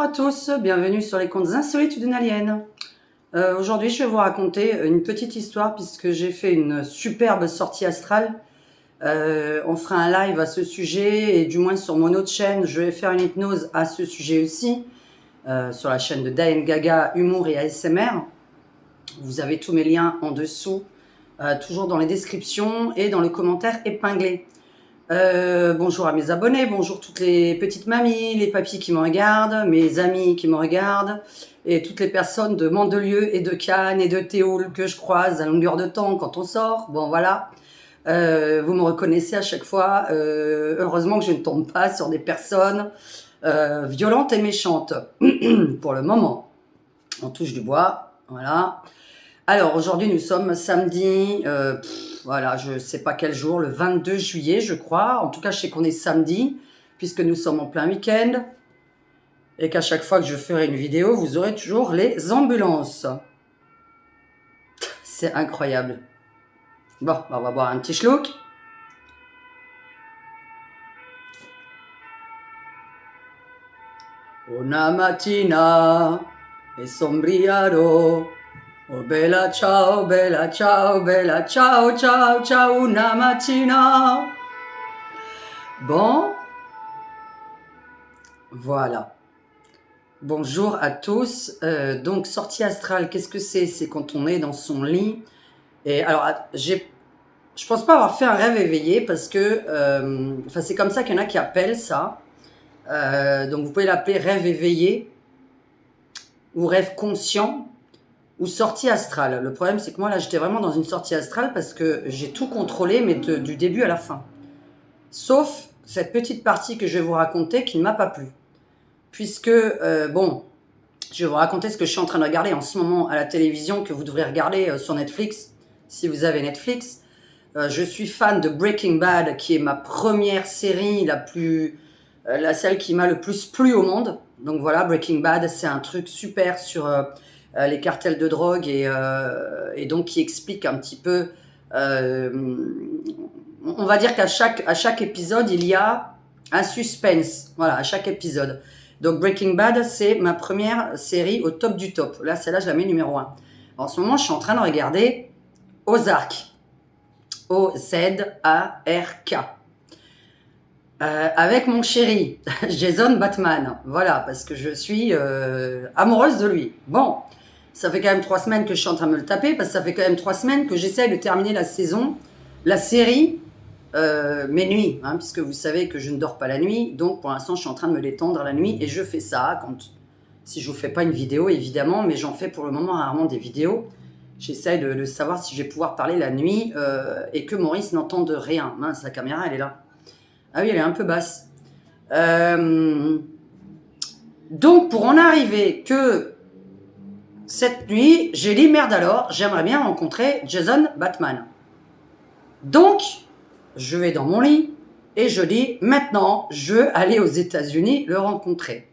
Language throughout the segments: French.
à tous, bienvenue sur les contes insolites d'une alien. Aujourd'hui, je vais vous raconter une petite histoire puisque j'ai fait une superbe sortie astrale. On fera un live à ce sujet et du moins sur mon autre chaîne, je vais faire une hypnose à ce sujet aussi, sur la chaîne de Diane Gaga, Humour et ASMR. Vous avez tous mes liens en dessous, toujours dans les descriptions et dans le commentaire épinglé. Bonjour à mes abonnés, bonjour toutes les petites mamies, les papis qui me regardent, mes amis qui me regardent, et toutes les personnes de Mandelieu et de Cannes et de Théoul que je croise à longueur de temps quand on sort. Bon voilà, vous me reconnaissez à chaque fois. Heureusement que je ne tombe pas sur des personnes violentes et méchantes, pour le moment. On touche du bois, voilà. Alors aujourd'hui nous sommes samedi, voilà, je ne sais pas quel jour, le 22 juillet je crois. En tout cas je sais qu'on est samedi, puisque nous sommes en plein week-end. Et qu'à chaque fois que je ferai une vidéo, vous aurez toujours les ambulances. C'est incroyable. Bon, on va boire un petit schluck. Una mattina è sombriaro. Oh bella ciao, bella ciao, bella ciao, ciao, ciao, una mattina. Bon, voilà. Bonjour à tous. Donc, sortie astrale, qu'est-ce que c'est? C'est quand on est dans son lit. Et alors, je pense pas avoir fait un rêve éveillé parce que, enfin, c'est comme ça qu'il y en a qui appellent ça. Donc, vous pouvez l'appeler rêve éveillé ou rêve conscient ou sortie astrale. Le problème, c'est que moi, là, j'étais vraiment dans une sortie astrale parce que j'ai tout contrôlé, mais du début à la fin. Sauf cette petite partie que je vais vous raconter qui ne m'a pas plu. Puisque, bon, je vais vous raconter ce que je suis en train de regarder en ce moment à la télévision, que vous devrez regarder sur Netflix, si vous avez Netflix. Je suis fan de Breaking Bad, qui est ma première série, celle qui m'a le plus plu au monde. Donc voilà, Breaking Bad, c'est un truc super sur les cartels de drogue et donc qui explique un petit peu... on va dire qu'à chaque épisode, il y a un suspense. Voilà, à chaque épisode. Donc Breaking Bad, c'est ma première série au top du top. Là, celle-là, je la mets numéro 1. En ce moment, je suis en train de regarder Ozark. O-Z-A-R-K. Avec mon chéri, Jason Bateman. Voilà, parce que je suis amoureuse de lui. Bon, ça fait quand même 3 semaines que je suis en train de me le taper, parce que ça fait quand même 3 semaines que j'essaie de terminer la série, mes nuits, hein, puisque vous savez que je ne dors pas la nuit, donc pour l'instant je suis en train de me détendre la nuit, et je fais ça si je vous fais pas une vidéo évidemment, mais j'en fais pour le moment rarement des vidéos. J'essaie de savoir si je vais pouvoir parler la nuit et que Maurice n'entende rien. Mince, la caméra elle est là. Ah oui, elle est un peu basse. Donc pour en arriver que cette nuit, j'ai dit merde alors, j'aimerais bien rencontrer Jason Bateman. Donc je vais dans mon lit et je dis maintenant je veux aller aux États-Unis le rencontrer.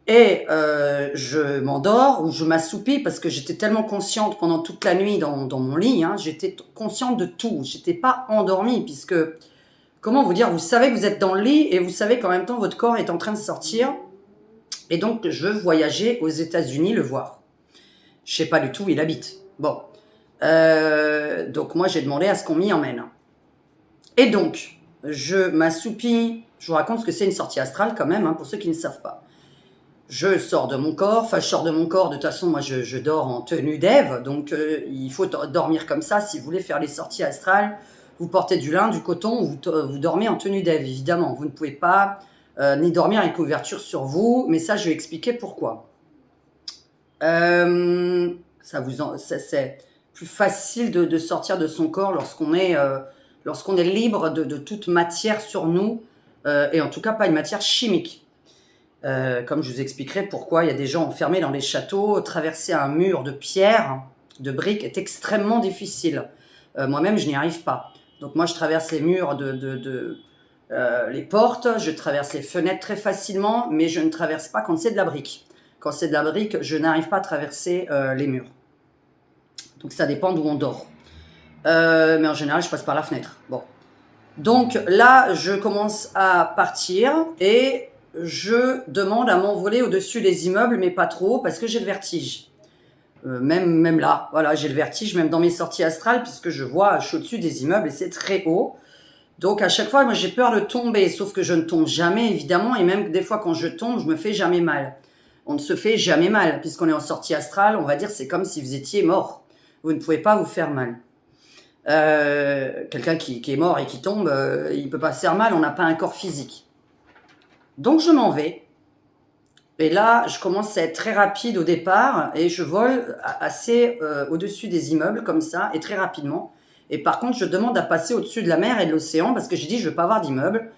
Et je m'endors ou je m'assoupis parce que j'étais tellement consciente pendant toute la nuit dans mon lit, hein, j'étais consciente de tout, j'étais pas endormie puisque, comment vous dire, vous savez que vous êtes dans le lit et vous savez qu'en même temps votre corps est en train de sortir, et donc je voyageais aux États-Unis le voir. Je sais pas du tout où il habite. Bon, donc moi j'ai demandé à ce qu'on m'y emmène. Et donc, je m'assoupis, je vous raconte ce que c'est une sortie astrale quand même, hein, pour ceux qui ne savent pas. Je sors de mon corps, de toute façon moi je dors en tenue d'Ève, donc il faut dormir comme ça si vous voulez faire les sorties astrales. Vous portez du lin, du coton, vous dormez en tenue d'Ève, évidemment. Vous ne pouvez pas ni dormir avec couverture sur vous, mais ça je vais expliquer pourquoi. C'est plus facile de sortir de son corps lorsqu'on est libre de toute matière sur nous, et en tout cas pas une matière chimique. Comme je vous expliquerai pourquoi il y a des gens enfermés dans les châteaux, traverser un mur de pierre, de briques est extrêmement difficile. Moi-même, je n'y arrive pas. Donc moi, je traverse les murs les portes, je traverse les fenêtres très facilement, mais je ne traverse pas quand c'est de la brique. Quand c'est de la brique, je n'arrive pas à traverser les murs. Donc ça dépend d'où on dort. Mais en général, je passe par la fenêtre. Bon. Donc là, je commence à partir et je demande à m'envoler au-dessus des immeubles, mais pas trop, parce que j'ai le vertige. Même là, voilà, j'ai le vertige, même dans mes sorties astrales, puisque je suis au-dessus des immeubles et c'est très haut. Donc à chaque fois, moi j'ai peur de tomber, sauf que je ne tombe jamais, évidemment, et même des fois quand je tombe, je me fais jamais mal. On ne se fait jamais mal, puisqu'on est en sortie astrale, on va dire c'est comme si vous étiez mort. Vous ne pouvez pas vous faire mal. Quelqu'un qui est mort et qui tombe, il ne peut pas se faire mal, on n'a pas un corps physique. Donc je m'en vais. Et là, je commence à être très rapide au départ et je vole assez au-dessus des immeubles comme ça et très rapidement. Et par contre, je demande à passer au-dessus de la mer et de l'océan parce que j'ai dit je veux pas avoir d'immeuble.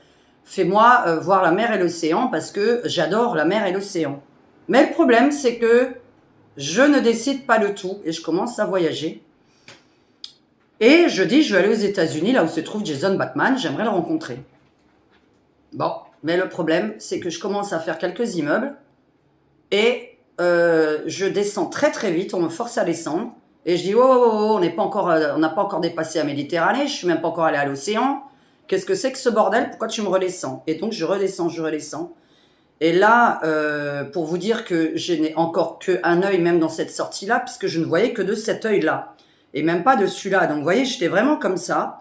Fais-moi voir la mer et l'océan parce que j'adore la mer et l'océan. Mais le problème, c'est que je ne décide pas de tout et je commence à voyager. Et je dis je vais aller aux États-Unis, là où se trouve Jason Bateman, j'aimerais le rencontrer. Bon, mais le problème, c'est que je commence à faire quelques immeubles. Et je descends très très vite, on me force à descendre. Et je dis, on n'a pas encore dépassé la Méditerranée, je suis même pas encore allé à l'océan. Qu'est-ce que c'est que ce bordel? Pourquoi tu me redescends? Et donc je redescends. Et là, pour vous dire que je n'ai encore qu'un œil même dans cette sortie-là, puisque je ne voyais que de cet œil-là. Et même pas de celui-là. Donc vous voyez, j'étais vraiment comme ça.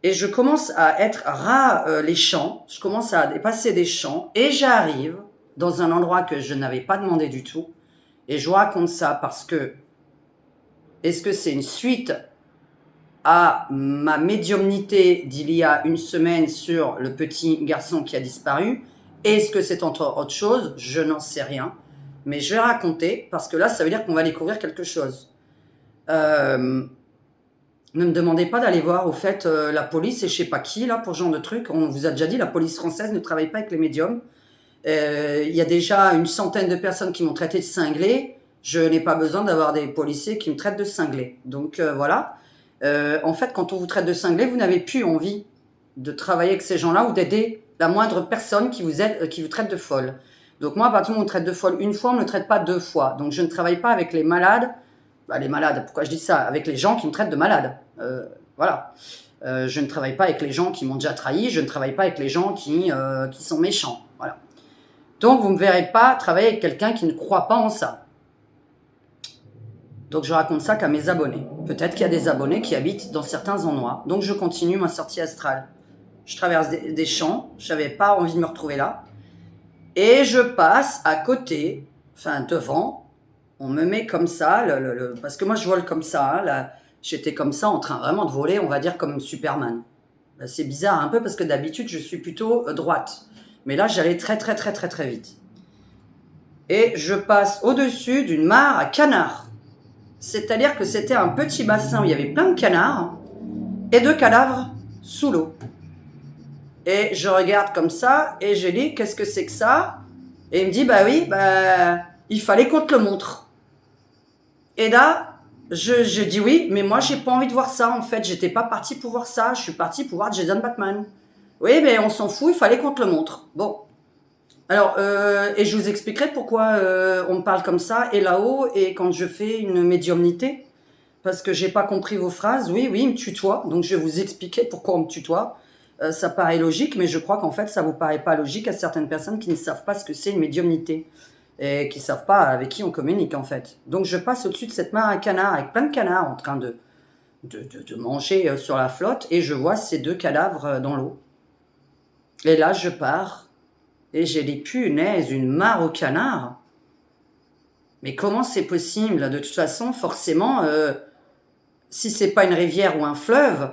Et je commence à être les champs. Je commence à dépasser des champs. Et j'arrive dans un endroit que je n'avais pas demandé du tout. Et je vous raconte ça parce que est-ce que c'est une suite à ma médiumnité d'il y a une semaine sur le petit garçon qui a disparu? Est-ce que c'est autre chose? Je n'en sais rien. Mais je vais raconter parce que là, ça veut dire qu'on va découvrir quelque chose. Ne me demandez pas d'aller voir au fait la police et je sais pas qui là pour ce genre de truc. On vous a déjà dit, la police française ne travaille pas avec les médiums. Il y a déjà une centaine de personnes qui m'ont traité de cinglé. Je n'ai pas besoin d'avoir des policiers qui me traitent de cinglé. Donc voilà. En fait, quand on vous traite de cinglé, vous n'avez plus envie de travailler avec ces gens-là ou d'aider la moindre personne qui vous traite de folle. Donc moi, à partir du moment où on me traite de folle une fois, on ne me traite pas deux fois. Donc je ne travaille pas avec les malades. Les malades, pourquoi je dis ça? Avec les gens qui me traitent de malade. Voilà. Je ne travaille pas avec les gens qui m'ont déjà trahi. Je ne travaille pas avec les gens qui sont méchants. Voilà. Donc, vous ne me verrez pas travailler avec quelqu'un qui ne croit pas en ça. Donc, je raconte ça qu'à mes abonnés. Peut-être qu'il y a des abonnés qui habitent dans certains endroits. Donc, je continue ma sortie astrale. Je traverse des champs. Je n'avais pas envie de me retrouver là. Et je passe à côté, enfin devant. On me met comme ça, parce que moi, je vole comme ça. Hein, là, j'étais comme ça, en train vraiment de voler, on va dire comme Superman. C'est bizarre un peu parce que d'habitude, je suis plutôt droite. Mais là, j'allais très très très très très vite. Et je passe au-dessus d'une mare à canards. C'est-à-dire que c'était un petit bassin où il y avait plein de canards et de cadavres sous l'eau. Et je regarde comme ça et je dis, qu'est-ce que c'est que ça? Et il me dit, bah oui, il fallait qu'on te le montre. Et là, je dis oui, mais moi, j'ai pas envie de voir ça, en fait. J'étais pas partie pour voir ça. Je suis partie pour voir Jason Bateman. Oui, mais on s'en fout, il fallait qu'on te le montre. Bon. Alors, et je vous expliquerai pourquoi on me parle comme ça, et là-haut, et quand je fais une médiumnité, parce que j'ai pas compris vos phrases. Oui, il me tutoie, donc je vais vous expliquer pourquoi on me tutoie. Ça paraît logique, mais je crois qu'en fait, ça vous paraît pas logique à certaines personnes qui ne savent pas ce que c'est une médiumnité, et qui ne savent pas avec qui on communique, en fait. Donc, je passe au-dessus de cette mare à canards, avec plein de canards en train de manger sur la flotte, et je vois ces deux cadavres dans l'eau. Et là, je pars, et j'ai dit, punaise, une mare aux canards. Mais comment c'est possible? De toute façon, forcément, si c'est pas une rivière ou un fleuve,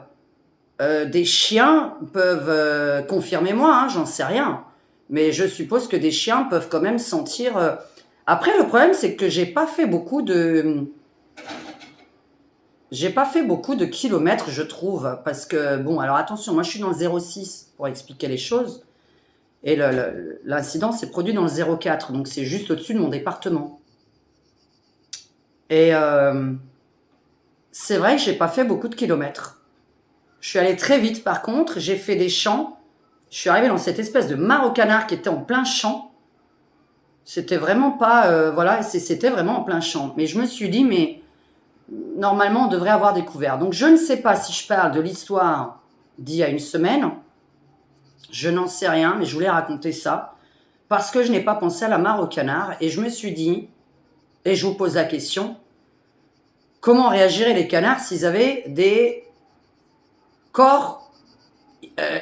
des chiens peuvent confirmer moi, hein, j'en sais rien. Mais je suppose que des chiens peuvent quand même sentir... Après, le problème, c'est que j'ai pas fait beaucoup de kilomètres, je trouve. Parce que, bon, alors attention, moi je suis dans le 0,6 pour expliquer les choses. Et l'incident s'est produit dans le 0,4, donc c'est juste au-dessus de mon département. Et c'est vrai que j'ai pas fait beaucoup de kilomètres. Je suis allée très vite par contre, j'ai fait des champs. Je suis arrivée dans cette espèce de mare aux canards qui était en plein champ. C'était vraiment pas... voilà, c'était vraiment en plein champ. Mais je me suis dit, mais normalement on devrait avoir découvert. Donc je ne sais pas si je parle de l'histoire d'il y a une semaine. Je n'en sais rien, mais je voulais raconter ça. parce que je n'ai pas pensé à la mare au canard et je me suis dit, et je vous pose la question, comment réagiraient les canards s'ils avaient des corps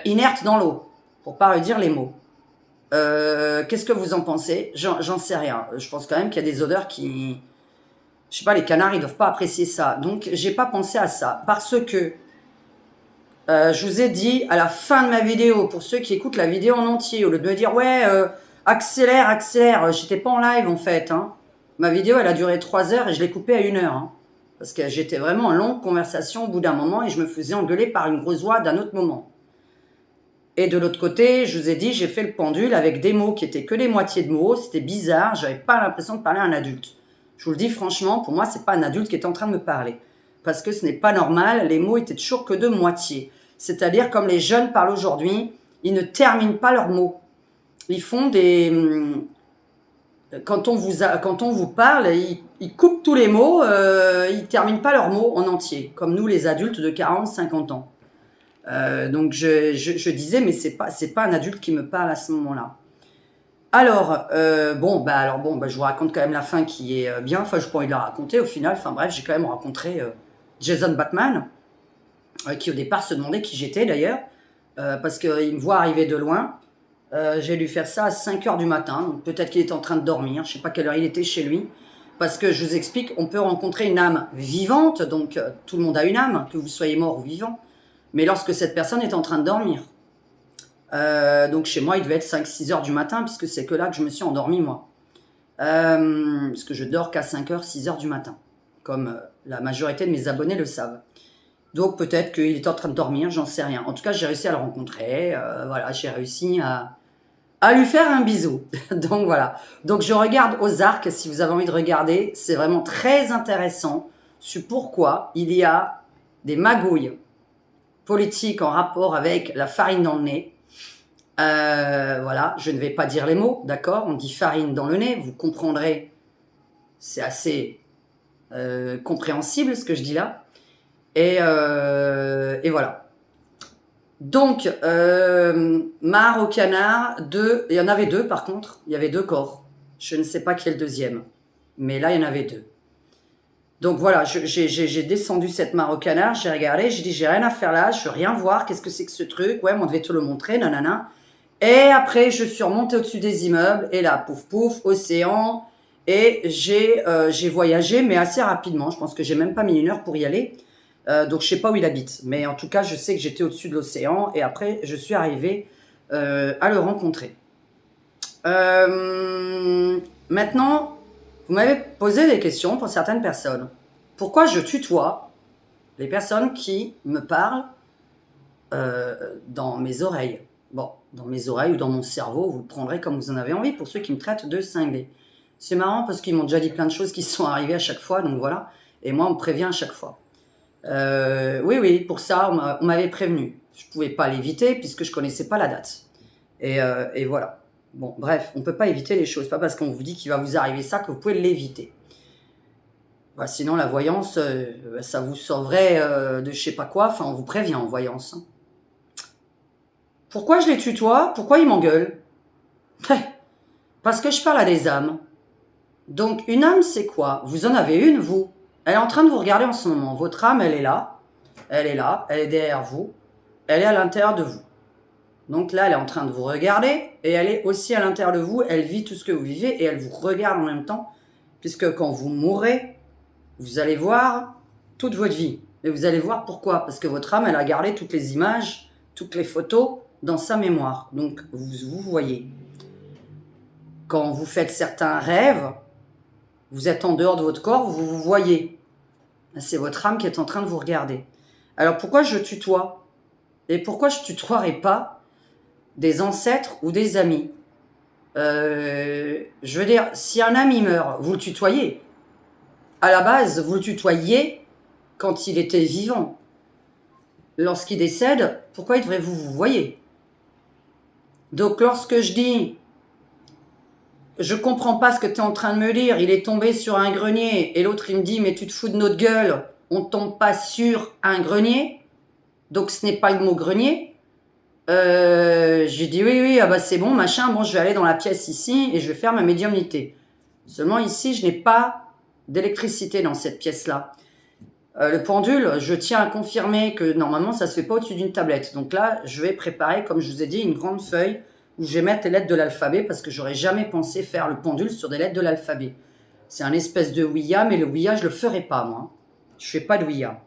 inertes dans l'eau, pour pas redire les mots. Qu'est-ce que vous en pensez? J'en sais rien. Je pense quand même qu'il y a des odeurs qui... Je sais pas, les canards, ils doivent pas apprécier ça. Donc, j'ai pas pensé à ça. Parce que, je vous ai dit, à la fin de ma vidéo, pour ceux qui écoutent la vidéo en entier, au lieu de me dire, ouais, accélère, accélère, j'étais pas en live, en fait. Hein. Ma vidéo, elle a duré 3 heures et je l'ai coupée à 1 heure. Hein, parce que j'étais vraiment en longue conversation au bout d'un moment et je me faisais engueuler par une grosse voix d'un autre moment. Et de l'autre côté, je vous ai dit, j'ai fait le pendule avec des mots qui étaient que les moitiés de mots. C'était bizarre, j'avais pas l'impression de parler à un adulte. Je vous le dis franchement, pour moi, c'est pas un adulte qui est en train de me parler. Parce que ce n'est pas normal, les mots étaient toujours que de moitié. C'est-à-dire, comme les jeunes parlent aujourd'hui, ils ne terminent pas leurs mots. Ils font des... Quand on vous parle, ils coupent tous les mots, ils terminent pas leurs mots en entier. Comme nous, les adultes de 40, 50 ans. Donc je disais, mais c'est pas un adulte qui me parle à ce moment-là. Alors, je vous raconte quand même la fin qui est bien. Enfin, je n'ai pas envie de la raconter au final. Enfin bref, j'ai quand même rencontré Jason Batman, qui au départ se demandait qui j'étais d'ailleurs, parce qu'il me voit arriver de loin. J'ai dû faire ça à 5h du matin, donc peut-être qu'il était en train de dormir. Je ne sais pas quelle heure il était chez lui. Parce que je vous explique, on peut rencontrer une âme vivante, donc tout le monde a une âme, que vous soyez mort ou vivant. Mais lorsque cette personne est en train de dormir. Donc chez moi, il devait être 5-6 heures du matin, puisque c'est que là que je me suis endormie, moi. Parce que je dors qu'à 5h, 6 heures du matin, comme la majorité de mes abonnés le savent. Donc peut-être qu'il est en train de dormir, j'en sais rien. En tout cas, j'ai réussi à le rencontrer. Voilà, j'ai réussi à lui faire un bisou. Donc voilà. Donc je regarde Ozark, si vous avez envie de regarder. C'est vraiment très intéressant sur pourquoi il y a des magouilles politique en rapport avec la farine dans le nez. Voilà, je ne vais pas dire les mots, d'accord? On dit farine dans le nez, vous comprendrez. C'est assez compréhensible ce que je dis là. Et voilà. Donc, mare au canard, il y en avait 2 par contre. Il y avait 2 corps. Je ne sais pas qui est le deuxième. Mais là, il y en avait 2. Donc voilà, j'ai descendu cette mare au canard, j'ai regardé, j'ai dit j'ai rien à faire là, je veux rien voir, qu'est-ce que c'est que ce truc? Ouais, on devait te le montrer, nanana. Et après, je suis remontée au-dessus des immeubles, et là, pouf pouf, océan, et j'ai voyagé, mais assez rapidement. Je pense que j'ai même pas mis 1 heure pour y aller. Donc je sais pas où il habite, mais en tout cas, je sais que j'étais au-dessus de l'océan, et après, je suis arrivée à le rencontrer. Maintenant, vous m'avez posé des questions pour certaines personnes. Pourquoi je tutoie les personnes qui me parlent dans mes oreilles? Bon, dans mes oreilles ou dans mon cerveau, vous le prendrez comme vous en avez envie, pour ceux qui me traitent de cinglé. C'est marrant parce qu'ils m'ont déjà dit plein de choses qui sont arrivées à chaque fois, donc voilà. Et moi, on me prévient à chaque fois. Oui, pour ça, on m'avait prévenu. Je ne pouvais pas l'éviter puisque je ne connaissais pas la date. Et voilà. Bon, bref, on ne peut pas éviter les choses. Pas parce qu'on vous dit qu'il va vous arriver ça que vous pouvez l'éviter. Bah, sinon, la voyance, ça vous sauverait de je sais pas quoi. Enfin, on vous prévient en voyance. Hein. Pourquoi je les tutoie? Pourquoi ils m'engueulent? Parce que je parle à des âmes. Donc, une âme, c'est quoi? Vous en avez une, vous. Elle est en train de vous regarder en ce moment. Votre âme, elle est là. Elle est là. Elle est derrière vous. Elle est à l'intérieur de vous. Donc là, elle est en train de vous regarder et elle est aussi à l'intérieur de vous. Elle vit tout ce que vous vivez et elle vous regarde en même temps. Puisque quand vous mourrez, vous allez voir toute votre vie. Et vous allez voir pourquoi. Parce que votre âme, elle a gardé toutes les images, toutes les photos dans sa mémoire. Donc, vous voyez. Quand vous faites certains rêves, vous êtes en dehors de votre corps, vous vous voyez. C'est votre âme qui est en train de vous regarder. Alors, pourquoi je tutoie? Et pourquoi je tutoierai pas des ancêtres ou des amis? Je veux dire, si un ami meurt, vous le tutoyez. À la base, vous le tutoyiez quand il était vivant. Lorsqu'il décède, pourquoi devriez-vous vous voyez? Donc lorsque je dis je comprends pas ce que tu es en train de me dire, il est tombé sur un grenier, et l'autre il me dit mais tu te fous de notre gueule, on tombe pas sur un grenier, donc ce n'est pas le mot grenier. J'ai dit oui, oui, ah bah c'est bon, machin, bon, je vais aller dans la pièce ici et je vais faire ma médiumnité. Seulement ici, je n'ai pas d'électricité dans cette pièce-là. Le pendule, je tiens à confirmer que normalement, ça se fait pas au-dessus d'une tablette. Donc là, je vais préparer, comme je vous ai dit, une grande feuille où je vais mettre les lettres de l'alphabet parce que j'aurais jamais pensé faire le pendule sur des lettres de l'alphabet. C'est un espèce de Ouija, mais le Ouija, je le ferai pas, moi. Je fais pas de Ouija.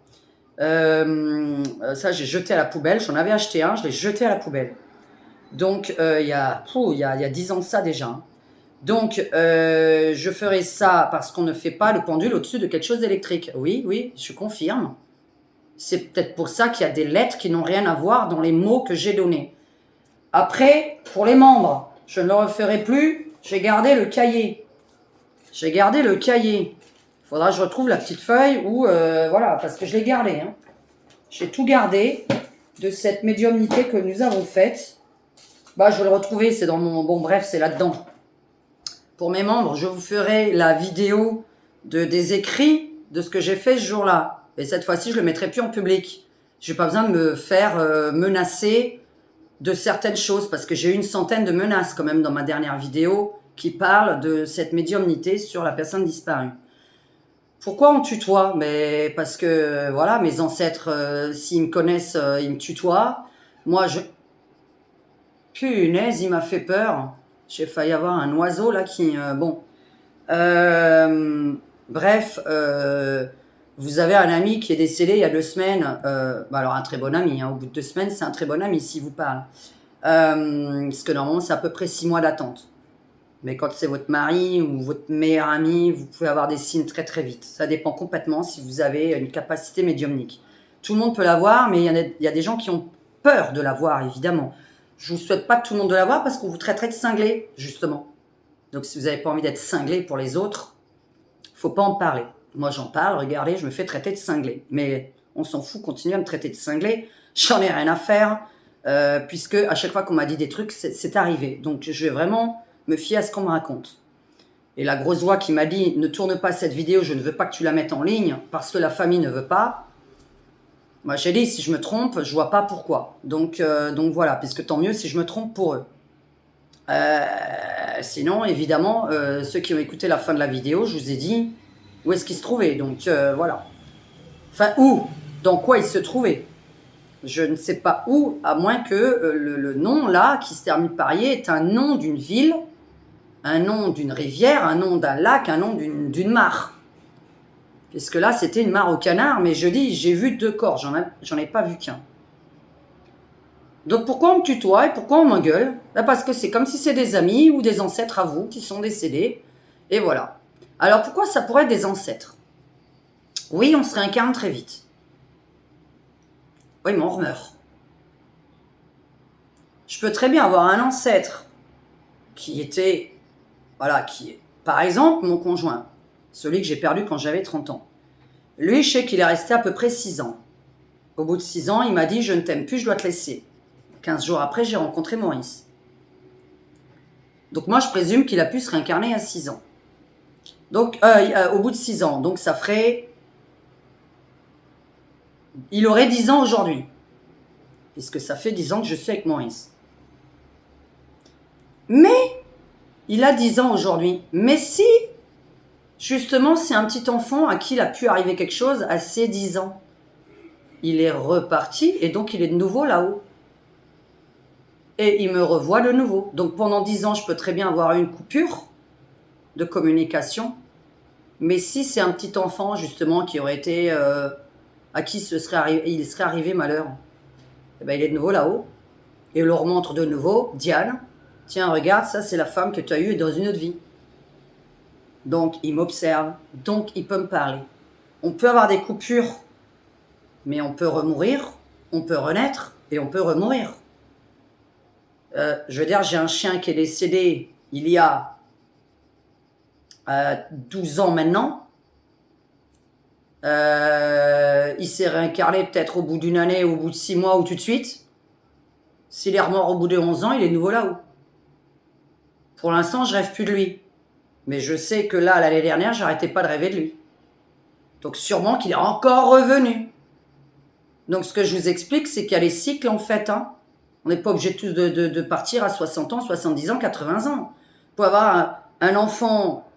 Ça, j'ai jeté à la poubelle. J'en avais acheté un, je l'ai jeté à la poubelle. Donc, il y a 10 ans de ça déjà. Hein. Donc, je ferai ça parce qu'on ne fait pas le pendule au-dessus de quelque chose d'électrique. Oui, oui, je confirme. C'est peut-être pour ça qu'il y a des lettres qui n'ont rien à voir dans les mots que j'ai donnés. Après, pour les membres, je ne le referai plus. J'ai gardé le cahier. J'ai gardé le cahier. Il faudra que je retrouve la petite feuille où, voilà, parce que je l'ai gardé. Hein. J'ai tout gardé de cette médiumnité que nous avons faite. Bah, je vais le retrouver, c'est dans mon... Bon, bref, c'est là-dedans. Pour mes membres, je vous ferai la vidéo des écrits de ce que j'ai fait ce jour-là. Et cette fois-ci, je ne le mettrai plus en public. Je n'ai pas besoin de me faire menacer de certaines choses, parce que j'ai eu une centaine de menaces quand même dans ma dernière vidéo qui parlent de cette médiumnité sur la personne disparue. Pourquoi on tutoie? Mais parce que, voilà, mes ancêtres, s'ils me connaissent, ils me tutoient. Moi, je... Punaise, il m'a fait peur. J'ai failli avoir un oiseau, là, qui... bon. Bref, vous avez un ami qui est décédé il y a 2 semaines. Bah alors, un très bon ami. Hein, au bout de 2 semaines, c'est un très bon ami, s'il vous parle. Parce que normalement, c'est à peu près 6 mois d'attente. Mais quand c'est votre mari ou votre meilleur ami, vous pouvez avoir des signes très très vite. Ça dépend complètement si vous avez une capacité médiumnique. Tout le monde peut l'avoir, mais il y a des gens qui ont peur de l'avoir, évidemment. Je ne vous souhaite pas tout le monde de l'avoir parce qu'on vous traiterait de cinglé, justement. Donc si vous n'avez pas envie d'être cinglé pour les autres, il ne faut pas en parler. Moi j'en parle, regardez, je me fais traiter de cinglé. Mais on s'en fout, continuez à me traiter de cinglé. J'en ai rien à faire, puisque à chaque fois qu'on m'a dit des trucs, c'est arrivé. Donc je vais vraiment me fier à ce qu'on me raconte. Et la grosse voix qui m'a dit « Ne tourne pas cette vidéo, je ne veux pas que tu la mettes en ligne parce que la famille ne veut pas », moi j'ai dit « Si je me trompe, je vois pas pourquoi ». Donc voilà, puisque tant mieux si je me trompe pour eux. Sinon, évidemment, ceux qui ont écouté la fin de la vidéo, je vous ai dit où est-ce qu'ils se trouvaient. Donc voilà. Enfin, où? Dans quoi ils se trouvaient? Je ne sais pas où, à moins que le nom là, qui se termine par Yé, est un nom d'une ville, un nom d'une rivière, un nom d'un lac, un nom d'une mare. Puisque là, c'était une mare au canard, mais je dis, j'ai vu 2 corps, j'en ai pas vu qu'un. Donc pourquoi on me tutoie et pourquoi on m'engueule? Parce que c'est comme si c'est des amis ou des ancêtres à vous qui sont décédés. Et voilà. Alors pourquoi ça pourrait être des ancêtres? Oui, on se réincarne très vite. Oui, mais on meurt. Je peux très bien avoir un ancêtre qui était... Voilà, qui est... Par exemple, mon conjoint, celui que j'ai perdu quand j'avais 30 ans. Lui, je sais qu'il est resté à peu près 6 ans. Au bout de 6 ans, il m'a dit « Je ne t'aime plus, je dois te laisser ». 15 jours après, j'ai rencontré Maurice. Donc moi, je présume qu'il a pu se réincarner à 6 ans. Donc, au bout de 6 ans. Donc ça ferait... Il aurait 10 ans aujourd'hui. Puisque ça fait 10 ans que je suis avec Maurice. Mais, il a 10 ans aujourd'hui. Mais si, justement, c'est un petit enfant à qui il a pu arriver quelque chose à ses 10 ans. Il est reparti et donc il est de nouveau là-haut. Et il me revoit de nouveau. Donc pendant 10 ans, je peux très bien avoir une coupure de communication. Mais si c'est un petit enfant, justement, qui aurait été... à qui il serait arrivé malheur, eh ben, il est de nouveau là-haut. Et on leur montre de nouveau, Diane, tiens, regarde, ça c'est la femme que tu as eue dans une autre vie. Donc il m'observe, donc il peut me parler. On peut avoir des coupures, mais on peut remourir, on peut renaître et on peut remourir. Je veux dire, j'ai un chien qui est décédé il y a 12 ans maintenant. Il s'est réincarné peut-être au bout d'une année, au bout de 6 mois ou tout de suite. S'il est remort au bout de 11 ans, il est de nouveau là-haut. Pour l'instant, je rêve plus de lui. Mais je sais que là, l'année dernière, j'arrêtais pas de rêver de lui. Donc sûrement qu'il est encore revenu. Donc ce que je vous explique, c'est qu'il y a les cycles en fait. Hein. On n'est pas obligé tous de partir à 60 ans, 70 ans, 80 ans. Vous pouvez avoir un enfant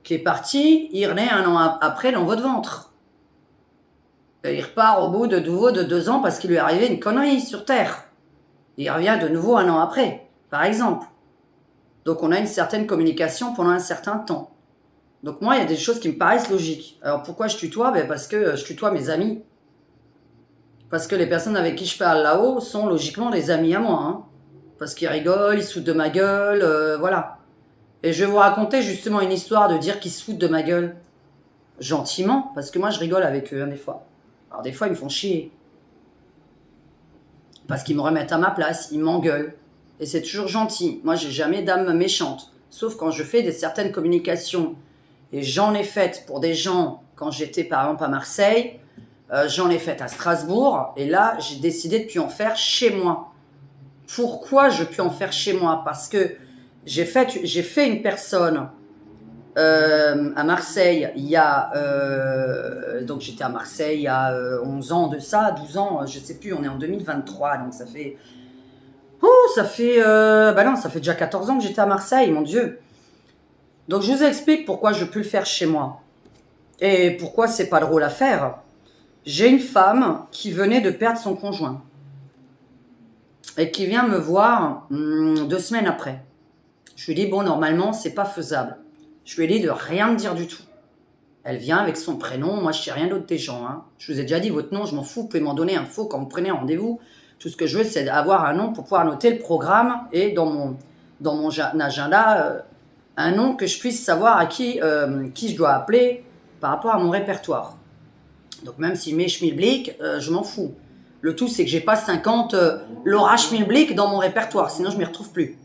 qui est parti, il renaît un an après dans votre ventre. Et il repart au bout de nouveau de 2 ans parce qu'il lui est arrivé une connerie sur Terre. Il revient de nouveau un an après, par exemple. Donc on a une certaine communication pendant un certain temps. Donc moi, il y a des choses qui me paraissent logiques. Alors pourquoi je tutoie? Parce que je tutoie mes amis. Parce que les personnes avec qui je parle là-haut sont logiquement des amis à moi. Hein. Parce qu'ils rigolent, ils se foutent de ma gueule, voilà. Et je vais vous raconter justement une histoire de dire qu'ils se foutent de ma gueule. Gentiment, parce que moi je rigole avec eux, hein, des fois. Alors des fois, ils me font chier. Parce qu'ils me remettent à ma place, ils m'engueulent. Et c'est toujours gentil. Moi, j'ai jamais d'âme méchante. Sauf quand je fais certaines communications. Et j'en ai faites pour des gens, quand j'étais par exemple à Marseille, j'en ai faites à Strasbourg. Et là, j'ai décidé de ne plus en faire chez moi. Pourquoi je peux en faire chez moi? Parce que j'ai fait une personne à Marseille, il y a... donc j'étais à Marseille il y a 11 ans de ça, 12 ans, je sais plus, on est en 2023, donc ça fait... ça fait déjà 14 ans que j'étais à Marseille, mon Dieu. Donc je vous explique pourquoi je peux le faire chez moi. Et pourquoi c'est pas drôle à faire. J'ai une femme qui venait de perdre son conjoint. Et qui vient me voir 2 semaines après. Je lui dis, bon, normalement, c'est pas faisable. Je lui ai dit de rien me dire du tout. Elle vient avec son prénom, moi je sais rien d'autre des gens. Hein. Je vous ai déjà dit votre nom, je m'en fous, vous pouvez m'en donner un faux quand vous prenez rendez-vous. Tout ce que je veux, c'est avoir un nom pour pouvoir noter le programme et dans mon agenda, un nom que je puisse savoir à qui je dois appeler par rapport à mon répertoire. Donc même si met Schmilblick, je m'en fous. Le tout, c'est que j'ai pas 50 Laura Schmilblick dans mon répertoire, sinon je m'y retrouve plus.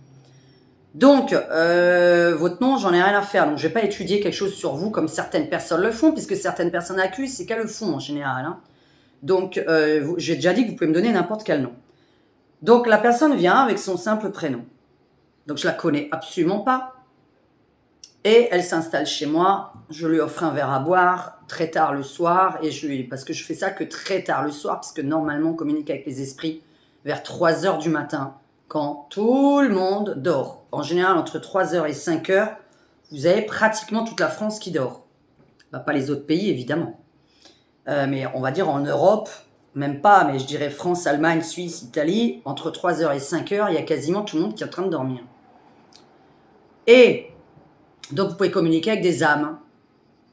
Donc, votre nom, j'en ai rien à faire. Donc, je vais pas étudier quelque chose sur vous comme certaines personnes le font, puisque certaines personnes accusent, c'est qu'elles le font en général. Hein. Donc, j'ai déjà dit que vous pouvez me donner n'importe quel nom. Donc, la personne vient avec son simple prénom. Donc, je la connais absolument pas. Et elle s'installe chez moi. Je lui offre un verre à boire très tard le soir. Parce que je fais ça que très tard le soir, puisque normalement, on communique avec les esprits vers 3h du matin. Quand tout le monde dort. En général, entre 3h et 5h, vous avez pratiquement toute la France qui dort. Pas les autres pays, évidemment. Mais on va dire en Europe, même pas, mais je dirais France, Allemagne, Suisse, Italie, entre 3h et 5h, il y a quasiment tout le monde qui est en train de dormir. Et donc, vous pouvez communiquer avec des âmes,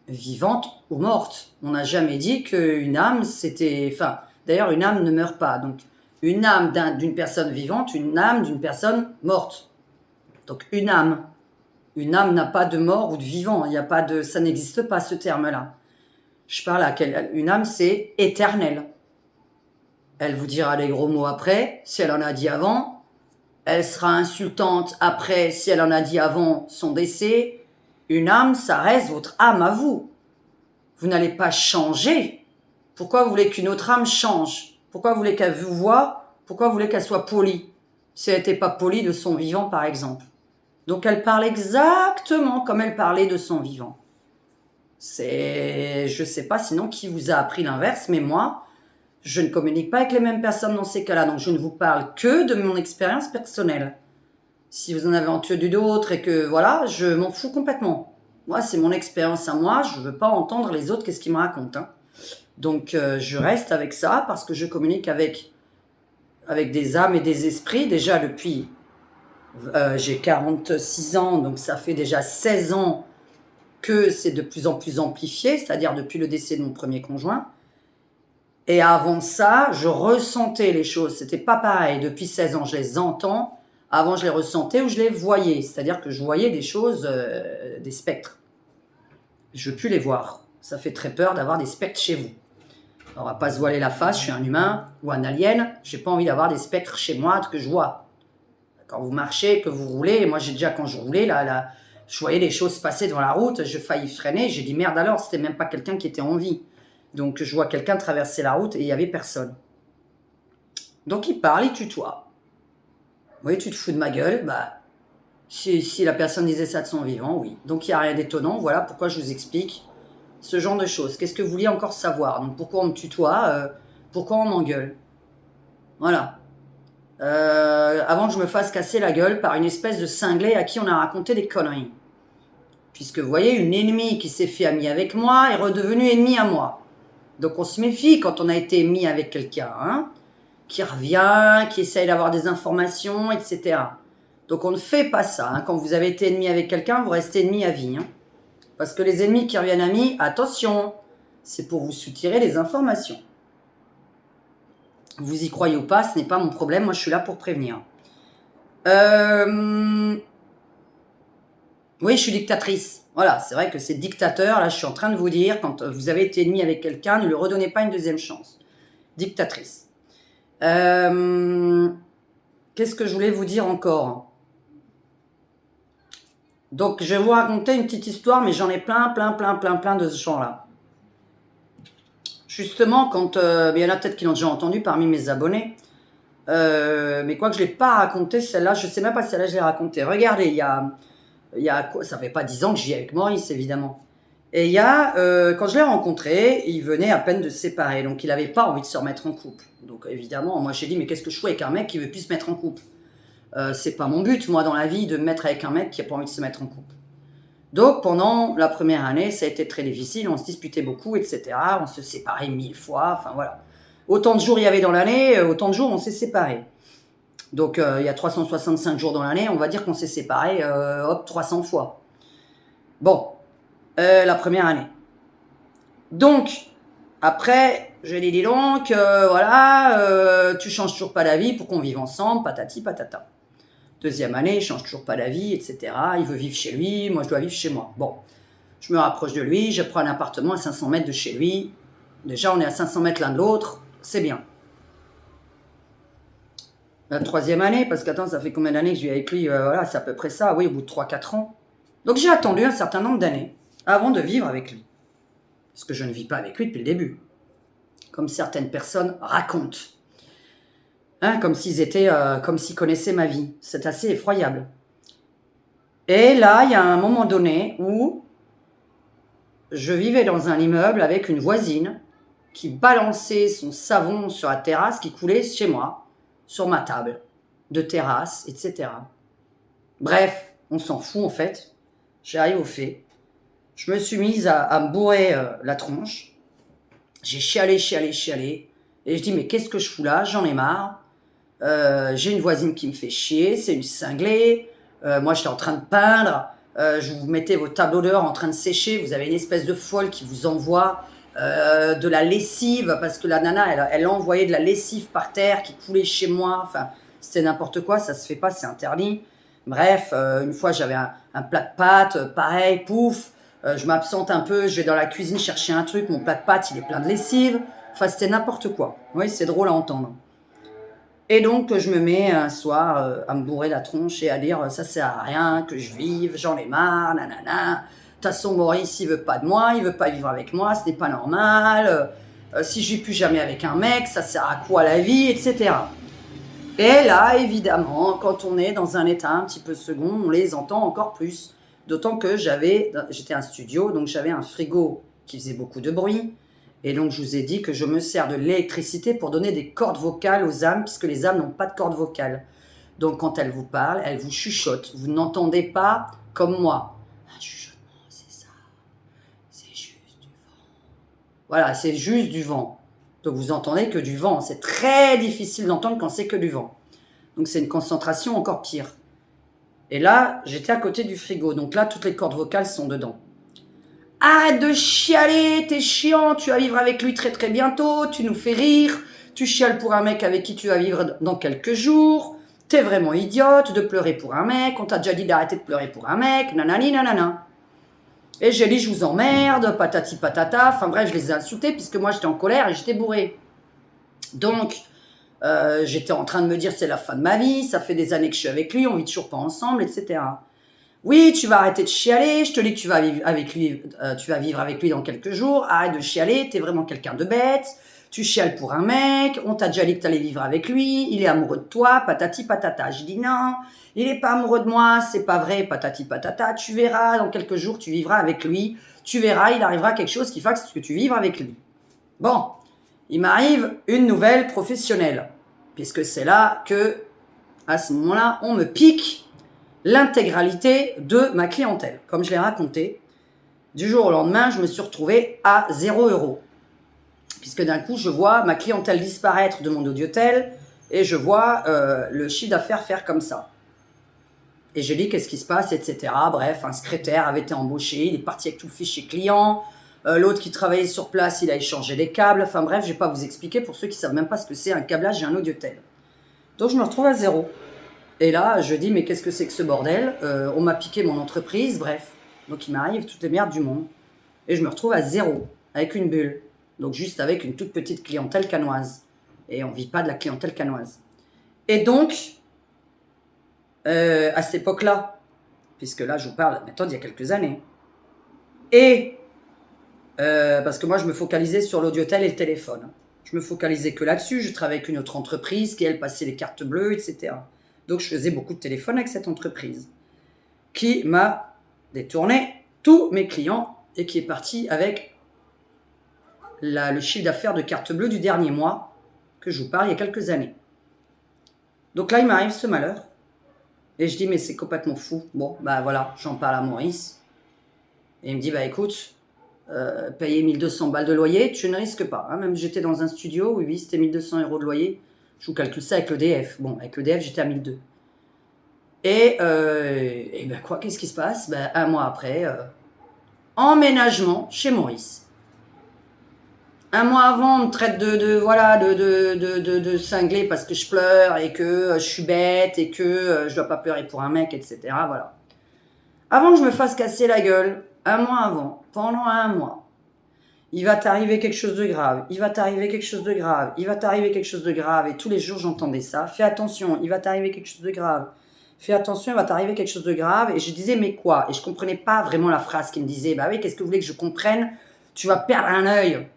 vivantes ou mortes. On n'a jamais dit qu'une âme, c'était... Enfin, d'ailleurs, une âme ne meurt pas, donc... Une âme d'une personne vivante, une âme d'une personne morte. Donc une âme. Une âme n'a pas de mort ou de vivant. Ça n'existe pas ce terme-là. Je parle une âme, c'est éternel. Elle vous dira les gros mots après, si elle en a dit avant. Elle sera insultante après, si elle en a dit avant son décès. Une âme, ça reste votre âme à vous. Vous n'allez pas changer. Pourquoi vous voulez qu'une autre âme change ? Pourquoi vous voulez qu'elle vous voie? Pourquoi vous voulez qu'elle soit polie? Si elle n'était pas polie de son vivant, par exemple. Donc, elle parle exactement comme elle parlait de son vivant. Je ne sais pas sinon qui vous a appris l'inverse, mais moi, je ne communique pas avec les mêmes personnes dans ces cas-là. Donc, je ne vous parle que de mon expérience personnelle. Si vous en avez entendu d'autres et que, voilà, je m'en fous complètement. Moi, c'est mon expérience à moi. Je ne veux pas entendre les autres, qu'est-ce qu'ils me racontent, hein. Donc, je reste avec ça parce que je communique avec des âmes et des esprits. Déjà, depuis, j'ai 46 ans, donc ça fait déjà 16 ans que c'est de plus en plus amplifié, c'est-à-dire depuis le décès de mon premier conjoint. Et avant ça, je ressentais les choses. C'était pas pareil. Depuis 16 ans, je les entends. Avant, je les ressentais ou je les voyais. C'est-à-dire que je voyais des choses, des spectres. Je ne veux plus les voir. Ça fait très peur d'avoir des spectres chez vous. On va pas se voiler la face, je suis un humain ou un alien, j'ai pas envie d'avoir des spectres chez moi que je vois. Quand vous marchez, que vous roulez, moi j'ai déjà quand je roulais, là, je voyais les choses passer dans la route, je faillis freiner, j'ai dit merde alors, c'était même pas quelqu'un qui était en vie. Donc je vois quelqu'un traverser la route et il y avait personne. Donc il parle, il tutoie. Oui, tu te fous de ma gueule, si la personne disait ça de son vivant, oui. Donc il n'y a rien d'étonnant, voilà pourquoi je vous explique ce genre de choses. Qu'est-ce que vous vouliez encore savoir? Donc pourquoi on me tutoie? Pourquoi on m'engueule? Voilà. avant que je me fasse casser la gueule par une espèce de cinglé à qui on a raconté des conneries. Puisque vous voyez, une ennemie qui s'est fait amie avec moi est redevenue ennemie à moi. Donc on se méfie quand on a été ami avec quelqu'un, hein, qui revient, qui essaye d'avoir des informations, etc. Donc on ne fait pas ça. Hein. Quand vous avez été ennemi avec quelqu'un, vous restez ennemi à vie. Hein. Parce que les ennemis qui reviennent amis, attention, c'est pour vous soutirer les informations. Vous y croyez ou pas, ce n'est pas mon problème, moi je suis là pour prévenir. Oui, je suis dictatrice. Voilà, c'est vrai que c'est dictateur. Là, je suis en train de vous dire, quand vous avez été ennemi avec quelqu'un, ne lui redonnez pas une deuxième chance. Dictatrice. Qu'est-ce que je voulais vous dire encore? Donc, je vais vous raconter une petite histoire, mais j'en ai plein de ce genre-là. Justement, quand il y en a peut-être qui l'ont déjà entendu parmi mes abonnés, mais quoi que je ne l'ai pas raconté, celle-là, je ne sais même pas si celle-là je l'ai racontée. Regardez, il y a quoi, ça fait pas 10 ans que j'y vis avec Maurice, évidemment. Et il y a, quand je l'ai rencontré, il venait à peine de se séparer, donc il n'avait pas envie de se remettre en couple. Donc évidemment, moi j'ai dit, mais qu'est-ce que je fais avec un mec qui veut plus se mettre en couple? C'est pas mon but, moi, dans la vie, de me mettre avec un mec qui a pas envie de se mettre en couple. Donc pendant la première année, ça a été très difficile, on se disputait beaucoup, etc. On se séparait 1000 fois, enfin voilà. Autant de jours il y avait dans l'année, autant de jours on s'est séparés. Donc il y a 365 jours dans l'année, on va dire qu'on s'est séparés, 300 fois. Bon, la première année. Donc, après, je lui ai dit donc, voilà, tu changes toujours pas d'avis pour qu'on vive ensemble, patati patata. Deuxième année, il change toujours pas d'avis, etc. Il veut vivre chez lui, moi je dois vivre chez moi. Bon, je me rapproche de lui, je prends un appartement à 500 mètres de chez lui. Déjà, on est à 500 mètres l'un de l'autre, c'est bien. La troisième année, parce qu'attends, ça fait combien d'années que je vis avec lui? Voilà, c'est à peu près ça, oui, au bout de 3-4 ans. Donc j'ai attendu un certain nombre d'années avant de vivre avec lui. Parce que je ne vis pas avec lui depuis le début. Comme certaines personnes racontent. Hein, comme s'ils connaissaient ma vie. C'est assez effroyable. Et là, il y a un moment donné où je vivais dans un immeuble avec une voisine qui balançait son savon sur la terrasse qui coulait chez moi, sur ma table de terrasse, etc. Bref, on s'en fout en fait. J'arrive au fait. Je me suis mise à me bourrer la tronche. J'ai chialé. Et je dis, mais qu'est-ce que je fous là? J'en ai marre. J'ai une voisine qui me fait chier, c'est une cinglée. Moi, j'étais en train de peindre. Je vous mettais vos tableaux dehors en train de sécher. Vous avez une espèce de folle qui vous envoie de la lessive, parce que la nana, elle a envoyé de la lessive par terre qui coulait chez moi. Enfin, c'était n'importe quoi, ça se fait pas, c'est interdit. Bref, une fois, j'avais un plat de pâtes, pareil, pouf. Je m'absente un peu, je vais dans la cuisine chercher un truc, mon plat de pâtes, il est plein de lessive. Enfin, c'était n'importe quoi. Oui, c'est drôle à entendre. Et donc, je me mets un soir à me bourrer la tronche et à dire ça sert à rien que je vive, j'en ai marre, nanana. De toute façon, Maurice, il veut pas de moi, il veut pas vivre avec moi, ce n'est pas normal. Si je vis plus jamais avec un mec, ça sert à quoi la vie, etc. Et là, évidemment, quand on est dans un état un petit peu second, on les entend encore plus. D'autant que j'étais un studio, donc j'avais un frigo qui faisait beaucoup de bruit. Et donc, je vous ai dit que je me sers de l'électricité pour donner des cordes vocales aux âmes, puisque les âmes n'ont pas de cordes vocales. Donc, quand elles vous parlent, elles vous chuchotent. Vous n'entendez pas comme moi. Un chuchotement, c'est ça. C'est juste du vent. Voilà, c'est juste du vent. Donc, vous entendez que du vent. C'est très difficile d'entendre quand c'est que du vent. Donc, c'est une concentration encore pire. Et là, j'étais à côté du frigo. Donc là, toutes les cordes vocales sont dedans. Arrête de chialer, t'es chiant, tu vas vivre avec lui très très bientôt, tu nous fais rire, tu chiales pour un mec avec qui tu vas vivre dans quelques jours, t'es vraiment idiote de pleurer pour un mec, on t'a déjà dit d'arrêter de pleurer pour un mec, nanani nanana. Et j'ai dit je vous emmerde, patati patata, enfin bref, je les ai insultés puisque moi j'étais en colère et j'étais bourrée. Donc, j'étais en train de me dire c'est la fin de ma vie, ça fait des années que je suis avec lui, on vit toujours pas ensemble, etc. Oui, tu vas arrêter de chialer, je te dis que tu vas vivre avec lui dans quelques jours, arrête de chialer, t'es vraiment quelqu'un de bête, tu chiales pour un mec, on t'a déjà dit que t'allais vivre avec lui, il est amoureux de toi, patati patata. Je dis non, il est pas amoureux de moi, c'est pas vrai, patati patata, tu verras, dans quelques jours tu vivras avec lui, tu verras, il arrivera quelque chose qui fasse que tu vivres avec lui. Bon, il m'arrive une nouvelle professionnelle, puisque c'est là que à ce moment-là, on me pique l'intégralité de ma clientèle. Comme je l'ai raconté, du jour au lendemain, je me suis retrouvée à 0 €. Puisque d'un coup, je vois ma clientèle disparaître de mon audiotel et je vois le chiffre d'affaires faire comme ça. Et j'ai dit qu'est-ce qui se passe, etc. Bref, un secrétaire avait été embauché, il est parti avec tout le fichier client. L'autre qui travaillait sur place, il a échangé les câbles. Enfin bref, je ne vais pas vous expliquer pour ceux qui ne savent même pas ce que c'est un câblage et un audiotel. Donc je me retrouve à 0. Et là, je dis mais qu'est-ce que c'est que ce bordel? On m'a piqué mon entreprise, bref. Donc il m'arrive toutes les merdes du monde. Et je me retrouve à 0, avec une bulle. Donc juste avec une toute petite clientèle canoise. Et on ne vit pas de la clientèle canoise. Et donc, à cette époque-là, puisque là je vous parle de méthode il y a quelques années, et parce que moi je me focalisais sur l'audiotel et le téléphone. Je me focalisais que là-dessus, je travaillais avec une autre entreprise qui elle passait les cartes bleues, etc. Donc je faisais beaucoup de téléphone avec cette entreprise qui m'a détourné tous mes clients et qui est parti avec le chiffre d'affaires de carte bleue du dernier mois que je vous parle il y a quelques années. Donc là il m'arrive ce malheur. Et je dis, mais c'est complètement fou. Bon, bah voilà, j'en parle à Maurice. Et il me dit, bah écoute, payer 1200 balles de loyer, tu ne risques pas. Hein. Même j'étais dans un studio, oui, c'était 1200 € de loyer. Je vous calcule ça avec l'EDF. Bon, avec l'EDF, j'étais à 1200. Et ben quoi, qu'est-ce qui se passe? Ben, un mois après, emménagement chez Maurice. Un mois avant, on me traite de cinglé parce que je pleure et que je suis bête et que je dois pas pleurer pour un mec, etc. Voilà. Avant que je me fasse casser la gueule, un mois avant, pendant un mois, il va t'arriver quelque chose de grave, il va t'arriver quelque chose de grave, il va t'arriver quelque chose de grave. Et tous les jours, j'entendais ça. Fais attention, il va t'arriver quelque chose de grave. Fais attention, il va t'arriver quelque chose de grave. Et je disais, mais quoi? Et je comprenais pas vraiment la phrase qui me disait, bah oui, qu'est-ce que vous voulez que je comprenne? Tu vas perdre un œil.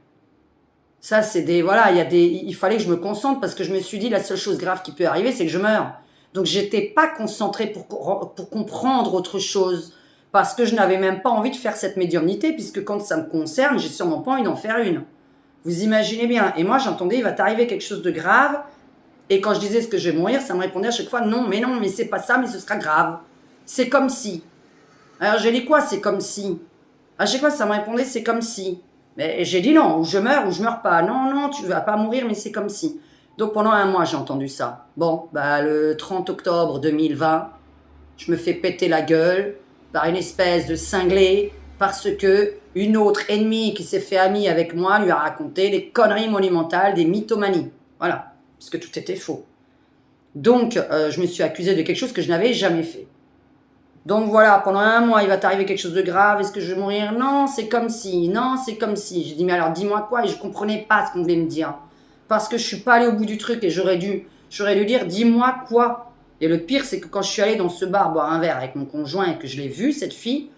Ça, c'est des... Voilà, il fallait que je me concentre parce que je me suis dit, la seule chose grave qui peut arriver, c'est que je meurs. Donc, j'étais pas concentrée pour comprendre autre chose parce que je n'avais même pas envie de faire cette médiumnité puisque quand ça me concerne, j'ai sûrement pas envie d'en faire une. Vous imaginez bien. Et moi, j'entendais, il va t'arriver quelque chose de grave. Et quand je disais ce que je vais mourir, ça me répondait à chaque fois, non, mais c'est pas ça, mais ce sera grave. C'est comme si. Alors, j'ai dit quoi, c'est comme si? À chaque fois, ça me répondait, c'est comme si. Mais j'ai dit non, ou je meurs pas. Non, non, tu vas pas mourir, mais c'est comme si. Donc pendant un mois, j'ai entendu ça. Bon, bah le 30 octobre 2020, je me fais péter la gueule par une espèce de cinglé parce que une autre ennemie qui s'est fait amie avec moi lui a raconté des conneries monumentales, des mythomanies. Voilà, parce que tout était faux. Donc, je me suis accusée de quelque chose que je n'avais jamais fait. Donc voilà, pendant un mois, il va t'arriver quelque chose de grave. Est-ce que je vais mourir? Non, c'est comme si. Non, c'est comme si. J'ai dit, mais alors dis-moi quoi? Et je comprenais pas ce qu'on voulait me dire. Parce que je suis pas allée au bout du truc et j'aurais dû dire, dis-moi quoi? Et le pire, c'est que quand je suis allée dans ce bar boire un verre avec mon conjoint et que je l'ai vue, cette fille,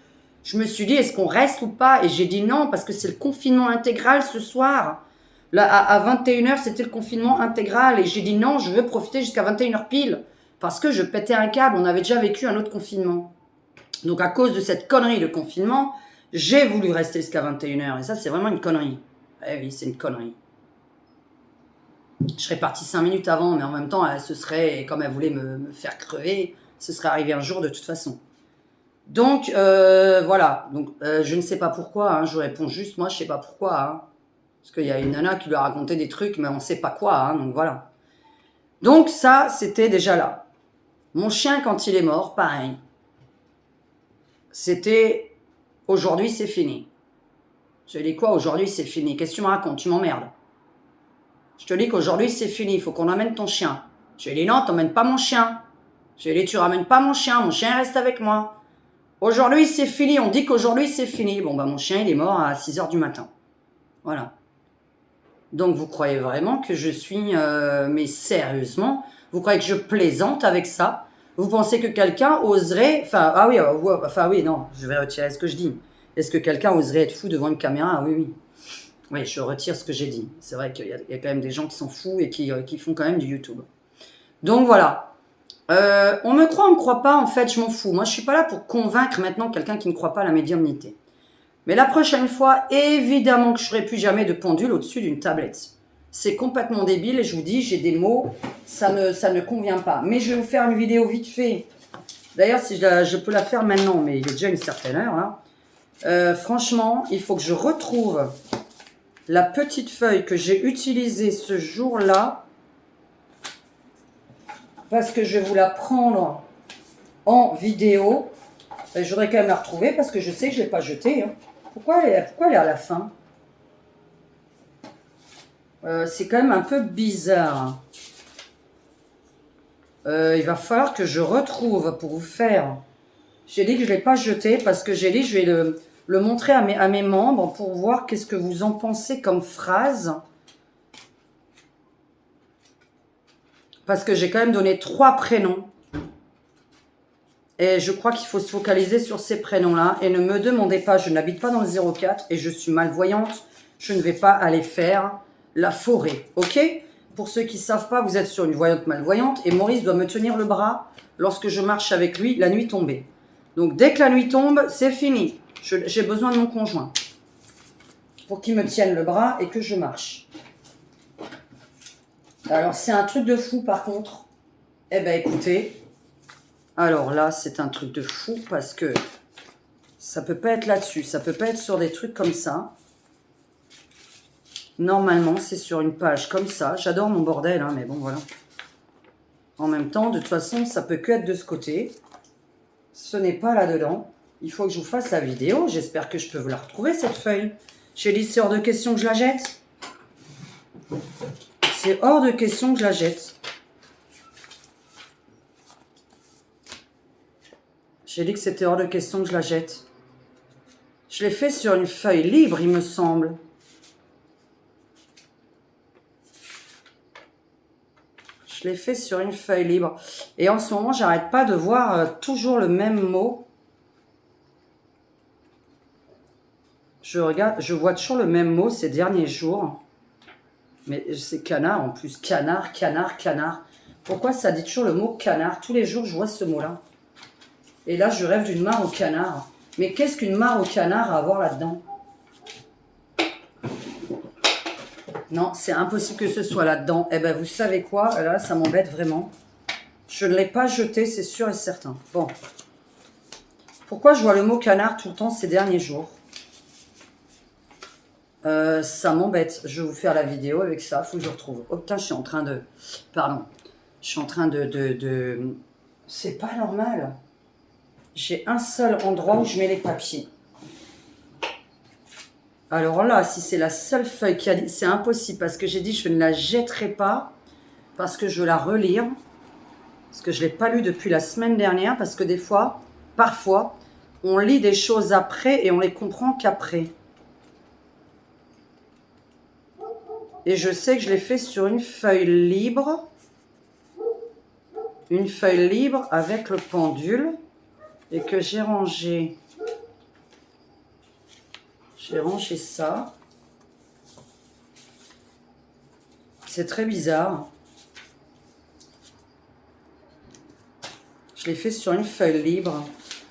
je me suis dit, est-ce qu'on reste ou pas? Et j'ai dit non, parce que c'est le confinement intégral ce soir. Là, à 21h, c'était le confinement intégral. Et j'ai dit non, je veux profiter jusqu'à 21h pile. Parce que je pétais un câble. On avait déjà vécu un autre confinement. Donc, à cause de cette connerie de confinement, j'ai voulu rester jusqu'à 21h. Et ça, c'est vraiment une connerie. Eh oui, c'est une connerie. Je serais partie 5 minutes avant, mais en même temps, elle se serait, comme elle voulait me faire crever, ce serait arrivé un jour de toute façon. Donc, voilà. Donc, je ne sais pas pourquoi. Hein. Je réponds juste, moi, je ne sais pas pourquoi. Hein. Parce qu'il y a une nana qui lui a raconté des trucs, mais on ne sait pas quoi. Hein. Donc, voilà. Donc, ça, c'était déjà là. Mon chien, quand il est mort, pareil. C'était aujourd'hui c'est fini. Je dis quoi, aujourd'hui c'est fini? Qu'est-ce que tu me racontes? Tu m'emmerdes. Je te dis qu'aujourd'hui c'est fini, il faut qu'on amène ton chien. Je lui ai dit non, t'emmènes pas mon chien. Je lui ai dit tu ramènes pas mon chien reste avec moi. Aujourd'hui c'est fini, on dit qu'aujourd'hui c'est fini. Bon bah mon chien il est mort à 6h du matin. Voilà. Donc vous croyez vraiment que je suis... mais sérieusement, vous croyez que je plaisante avec ça? Vous pensez que quelqu'un oserait... Enfin oui, non, je vais retirer ce que je dis. Est-ce que quelqu'un oserait être fou devant une caméra? Oui, oui. Oui, je retire ce que j'ai dit. C'est vrai qu'il y a quand même des gens qui sont fous et qui font quand même du YouTube. Donc voilà. On me croit, on me croit pas, en fait, je m'en fous. Moi, je suis pas là pour convaincre maintenant quelqu'un qui ne croit pas à la médiumnité. Mais la prochaine fois, évidemment que je ne ferai plus jamais de pendule au-dessus d'une tablette. C'est complètement débile et je vous dis, j'ai des mots, ça ne convient pas. Mais je vais vous faire une vidéo vite fait. D'ailleurs, si je peux la faire maintenant, mais il est déjà une certaine heure. Hein. Franchement, il faut que je retrouve la petite feuille que j'ai utilisée ce jour-là. Parce que je vais vous la prendre en vidéo. Je voudrais quand même la retrouver parce que je sais que je ne l'ai pas jetée. Hein. Pourquoi elle est à la fin? C'est quand même un peu bizarre. Il va falloir que je retrouve pour vous faire. J'ai dit que je ne l'ai pas jeté parce que j'ai dit que je vais le montrer à mes membres pour voir qu'est-ce que vous en pensez comme phrase. Parce que j'ai quand même donné 3 prénoms. Et je crois qu'il faut se focaliser sur ces prénoms-là. Et ne me demandez pas, je n'habite pas dans le 04 et je suis malvoyante. Je ne vais pas aller faire la forêt, ok? Pour ceux qui ne savent pas, vous êtes sur une voyante malvoyante et Maurice doit me tenir le bras lorsque je marche avec lui la nuit tombée. Donc dès que la nuit tombe, c'est fini. J'ai besoin de mon conjoint pour qu'il me tienne le bras et que je marche. Alors c'est un truc de fou par contre. Eh bien écoutez... Alors là, c'est un truc de fou parce que ça peut pas être là-dessus. Ça peut pas être sur des trucs comme ça. Normalement, c'est sur une page comme ça. J'adore mon bordel, hein, mais bon, voilà. En même temps, de toute façon, ça peut que être de ce côté. Ce n'est pas là-dedans. Il faut que je vous fasse la vidéo. J'espère que je peux vous la retrouver, cette feuille. J'ai dit, c'est hors de question que je la jette. C'est hors de question que je la jette. J'ai dit que c'était hors de question que je la jette. Je l'ai fait sur une feuille libre, il me semble. Je l'ai fait sur une feuille libre. Et en ce moment, j'arrête pas de voir toujours le même mot. Je regarde, je vois toujours le même mot ces derniers jours. Mais c'est canard en plus. Canard, canard, canard. Pourquoi ça dit toujours le mot canard? Tous les jours, je vois ce mot-là. Et là, je rêve d'une mare au canard. Mais qu'est-ce qu'une mare au canard à avoir là-dedans? Non, c'est impossible que ce soit là-dedans. Eh bien, vous savez quoi? Là, ça m'embête vraiment. Je ne l'ai pas jeté, c'est sûr et certain. Bon. Pourquoi je vois le mot canard tout le temps ces derniers jours? Ça m'embête. Je vais vous faire la vidéo avec ça. Il faut que je retrouve. Oh putain, je suis en train de... Pardon. Je suis en train de... C'est pas normal. J'ai un seul endroit où je mets les papiers. Alors là, si c'est la seule feuille qui a dit... C'est impossible parce que j'ai dit je ne la jetterai pas parce que je veux la relire. Parce que je ne l'ai pas lu depuis la semaine dernière. Parce que des fois, parfois, on lit des choses après et on les comprend qu'après. Et je sais que je l'ai fait sur une feuille libre. Une feuille libre avec le pendule. Et que j'ai rangé. J'ai rangé ça. C'est très bizarre. Je l'ai fait sur une feuille libre.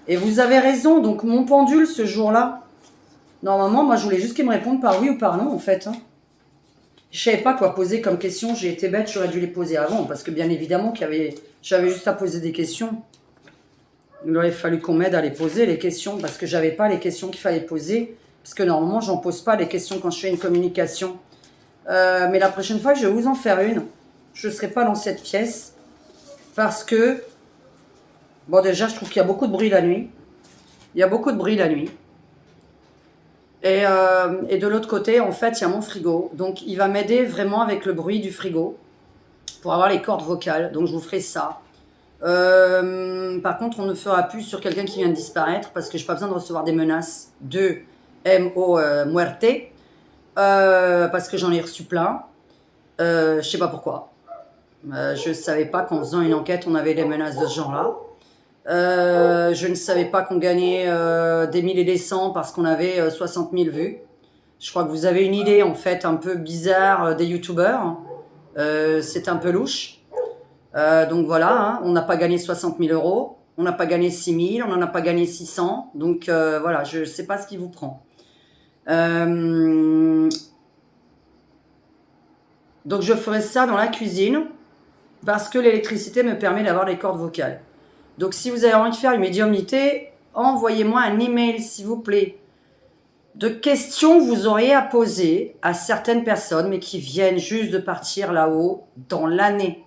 Et vous avez raison, donc mon pendule ce jour-là, normalement, moi je voulais juste qu'il me réponde par oui ou par non en fait. Hein. Je savais pas quoi poser comme question, j'ai été bête, j'aurais dû les poser avant, parce que bien évidemment j'avais juste à poser des questions. Il aurait fallu qu'on m'aide à les poser, les questions, parce que j'avais pas les questions qu'il fallait poser, parce que normalement, j'en pose pas les questions quand je fais une communication. Mais la prochaine fois, je vais vous en faire une. Je ne serai pas dans cette pièce, parce que, bon déjà, je trouve qu'il y a beaucoup de bruit la nuit. Il y a beaucoup de bruit la nuit. Et de l'autre côté, en fait, il y a mon frigo. Donc, il va m'aider vraiment avec le bruit du frigo, pour avoir les cordes vocales. Donc, je vous ferai ça. Par contre, on ne fera plus sur quelqu'un qui vient de disparaître parce que je n'ai pas besoin de recevoir des menaces de M.O. Muerte parce que j'en ai reçu plein. Je ne sais pas pourquoi. Je ne savais pas qu'en faisant une enquête, on avait des menaces de ce genre-là. Je ne savais pas qu'on gagnait des 1000 et des 100 parce qu'on avait 60 000 vues. Je crois que vous avez une idée en fait un peu bizarre des youtubeurs. C'est un peu louche. Donc voilà, hein, on n'a pas gagné 60 000 euros, on n'a pas gagné 6 000, on n'en a pas gagné 600. Donc voilà, je ne sais pas ce qui vous prend. Donc je ferai ça dans la cuisine parce que l'électricité me permet d'avoir les cordes vocales. Donc si vous avez envie de faire une médiumnité, envoyez-moi un email s'il vous plaît de questions que vous auriez à poser à certaines personnes mais qui viennent juste de partir là-haut dans l'année.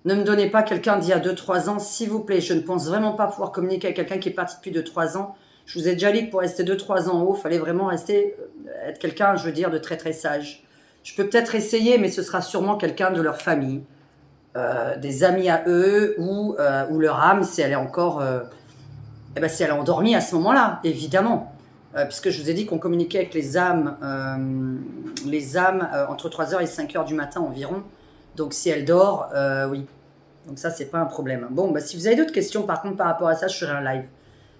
Ne me donnez pas quelqu'un d'il y a 2-3 ans, s'il vous plaît. Je ne pense vraiment pas pouvoir communiquer avec quelqu'un qui est parti depuis 2-3 ans. Je vous ai déjà dit que pour rester 2-3 ans en haut, il fallait vraiment être quelqu'un, je veux dire, de très très sage. Je peux peut-être essayer, mais ce sera sûrement quelqu'un de leur famille, des amis à eux, ou leur âme, si elle est encore... si elle est endormie à ce moment-là, évidemment. Puisque je vous ai dit qu'on communiquait avec les âmes entre 3h et 5h du matin environ. Donc si elle dort, oui. Donc ça, c'est pas un problème. Bon, si vous avez d'autres questions, par contre, par rapport à ça, je ferai un live.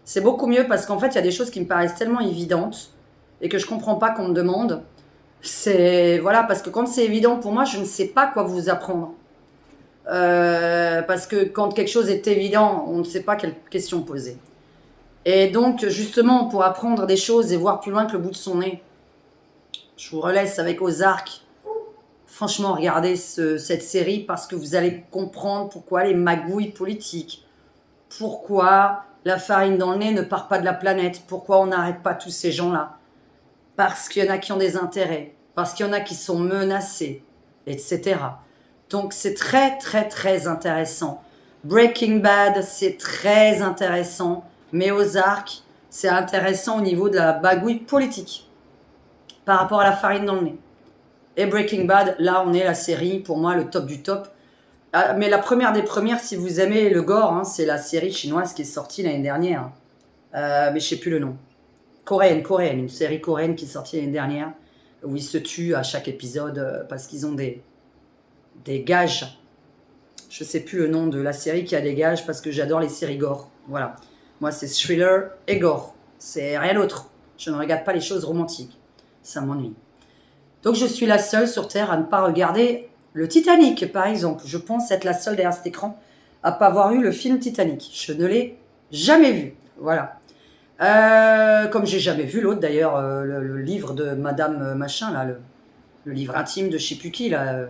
C'est beaucoup mieux parce qu'en fait, il y a des choses qui me paraissent tellement évidentes et que je comprends pas qu'on me demande. Voilà, parce que quand c'est évident pour moi, je ne sais pas quoi vous apprendre. Parce que quand quelque chose est évident, on ne sait pas quelle question poser. Et donc, justement, pour apprendre des choses et voir plus loin que le bout de son nez, je vous relaisse avec Ozark. Franchement, regardez cette série parce que vous allez comprendre pourquoi les magouilles politiques, pourquoi la farine dans le nez ne part pas de la planète, pourquoi on n'arrête pas tous ces gens-là. Parce qu'il y en a qui ont des intérêts, parce qu'il y en a qui sont menacés, etc. Donc, c'est très, très, très intéressant. Breaking Bad, c'est très intéressant. Mais Ozark, c'est intéressant au niveau de la bagouille politique par rapport à la farine dans le nez. Et Breaking Bad, là, on est la série, pour moi, le top du top. Mais la première des premières, si vous aimez le gore, c'est la série chinoise qui est sortie l'année dernière. Mais je sais plus le nom. Coréenne, une série coréenne qui est sortie l'année dernière, où ils se tuent à chaque épisode parce qu'ils ont des gages. Je sais plus le nom de la série qui a des gages parce que j'adore les séries gore. Voilà. Moi, c'est thriller et gore. C'est rien d'autre. Je ne regarde pas les choses romantiques. Ça m'ennuie. Donc, je suis la seule sur Terre à ne pas regarder le Titanic, par exemple. Je pense être la seule derrière cet écran à ne pas avoir eu le film Titanic. Je ne l'ai jamais vu. Voilà. Comme j'ai jamais vu l'autre, d'ailleurs, le livre de Madame Machin, là, le livre intime de je sais plus qui, là,